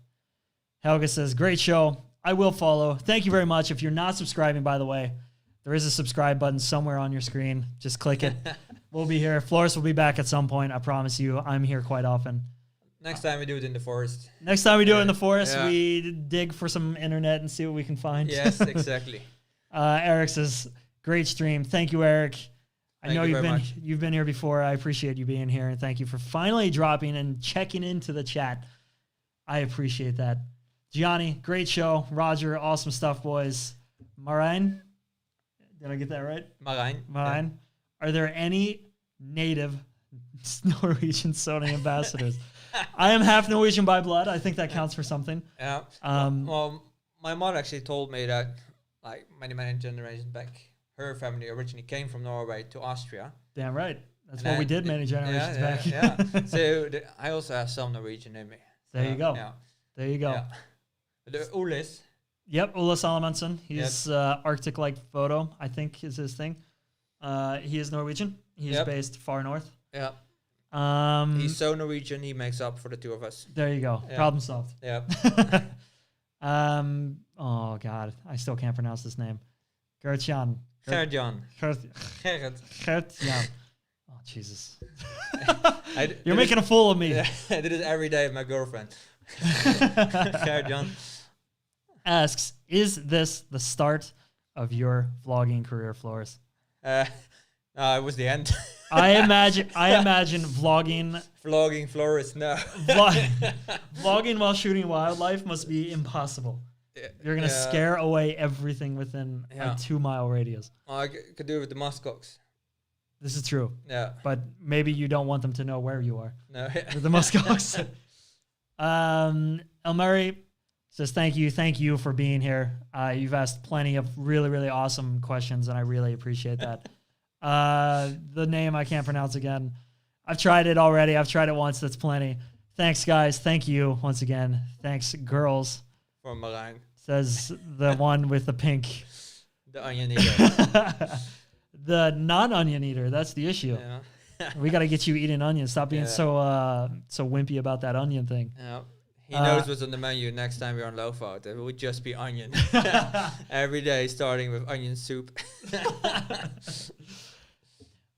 Helga says, great show. I will follow. Thank you very much. If you're not subscribing, by the way, there is a subscribe button somewhere on your screen. Just click it. We'll be here. Floris will be back at some point. I promise you. I'm here quite often. Next time we do it in the forest. Next time we do it in the forest, we dig for some internet and see what we can find. Yes, exactly. Eric says, great stream. Thank you, Eric. I know you've been here before. I appreciate you being here, and thank you for finally dropping and checking into the chat. I appreciate that. Gianni, great show. Roger, awesome stuff, boys. Marijn, did I get that right? Marijn. Yeah. Are there any native Norwegian Sony ambassadors? I am half Norwegian by blood. I think that counts for something. Yeah. Well, my mother actually told me that, like many generations back, her family originally came from Norway to Austria. Damn right. That's what we did many generations back. Yeah. So I also have some Norwegian in me. There you go. Yeah. There you go. Yeah. The Ulis. Yep, Ulla Salomonsson. He's Arctic Like Photo, I think is his thing. He is Norwegian. He is based far north. Yeah. He's so Norwegian, he makes up for the two of us. There you go. Yeah. Problem solved. Yeah. Oh, God. I still can't pronounce this name. Gertjan. Gertjan. Oh, Jesus. You're making a fool of me. Yeah, I did it every day with my girlfriend. Gertjan asks, is this the start of your vlogging career, Floris? No, it was the end. I imagine vlogging Floris, no. Vlogging while shooting wildlife must be impossible. You're going to scare away everything within a 2-mile radius. I could do it with the muskox. This is true. Yeah. But maybe you don't want them to know where you are. No. With the muskox. Elmary says, thank you for being here. You've asked plenty of really, really awesome questions, and I really appreciate that. The name I can't pronounce again. I've tried it already. I've tried it once. That's plenty. Thanks, guys. Thank you once again. Thanks, girls. For Marijn. Says the one with the pink. The onion eater. The non-onion eater. That's the issue. Yeah. We got to get you eating onions. Stop being so wimpy about that onion thing. Yeah. He knows what's on the menu next time we're on Lowfout. It would just be onion. Every day, starting with onion soup.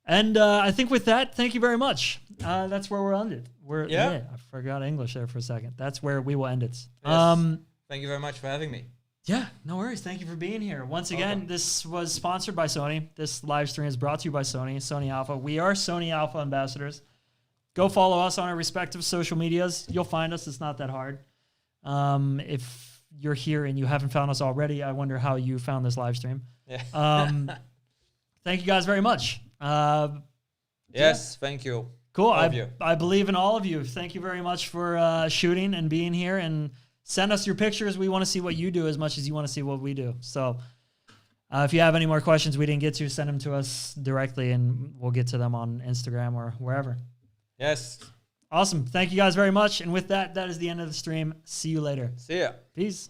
And I think with that, thank you very much. That's where we're ended. I forgot English there for a second. That's where we will end it. Yes. Thank you very much for having me. Yeah, no worries. Thank you for being here. Once again, this was sponsored by Sony. This live stream is brought to you by Sony, Sony Alpha. We are Sony Alpha ambassadors. Go follow us on our respective social medias. You'll find us. It's not that hard. If you're here and you haven't found us already, I wonder how you found this live stream. Yeah. Thank you guys very much. Yes, thank you. Cool. I believe in all of you. Thank you very much for shooting and being here, and send us your pictures. We want to see what you do as much as you want to see what we do. So if you have any more questions we didn't get to, send them to us directly, and we'll get to them on Instagram or wherever. Yes. Awesome. Thank you guys very much. And with that, that is the end of the stream. See you later. See ya. Peace.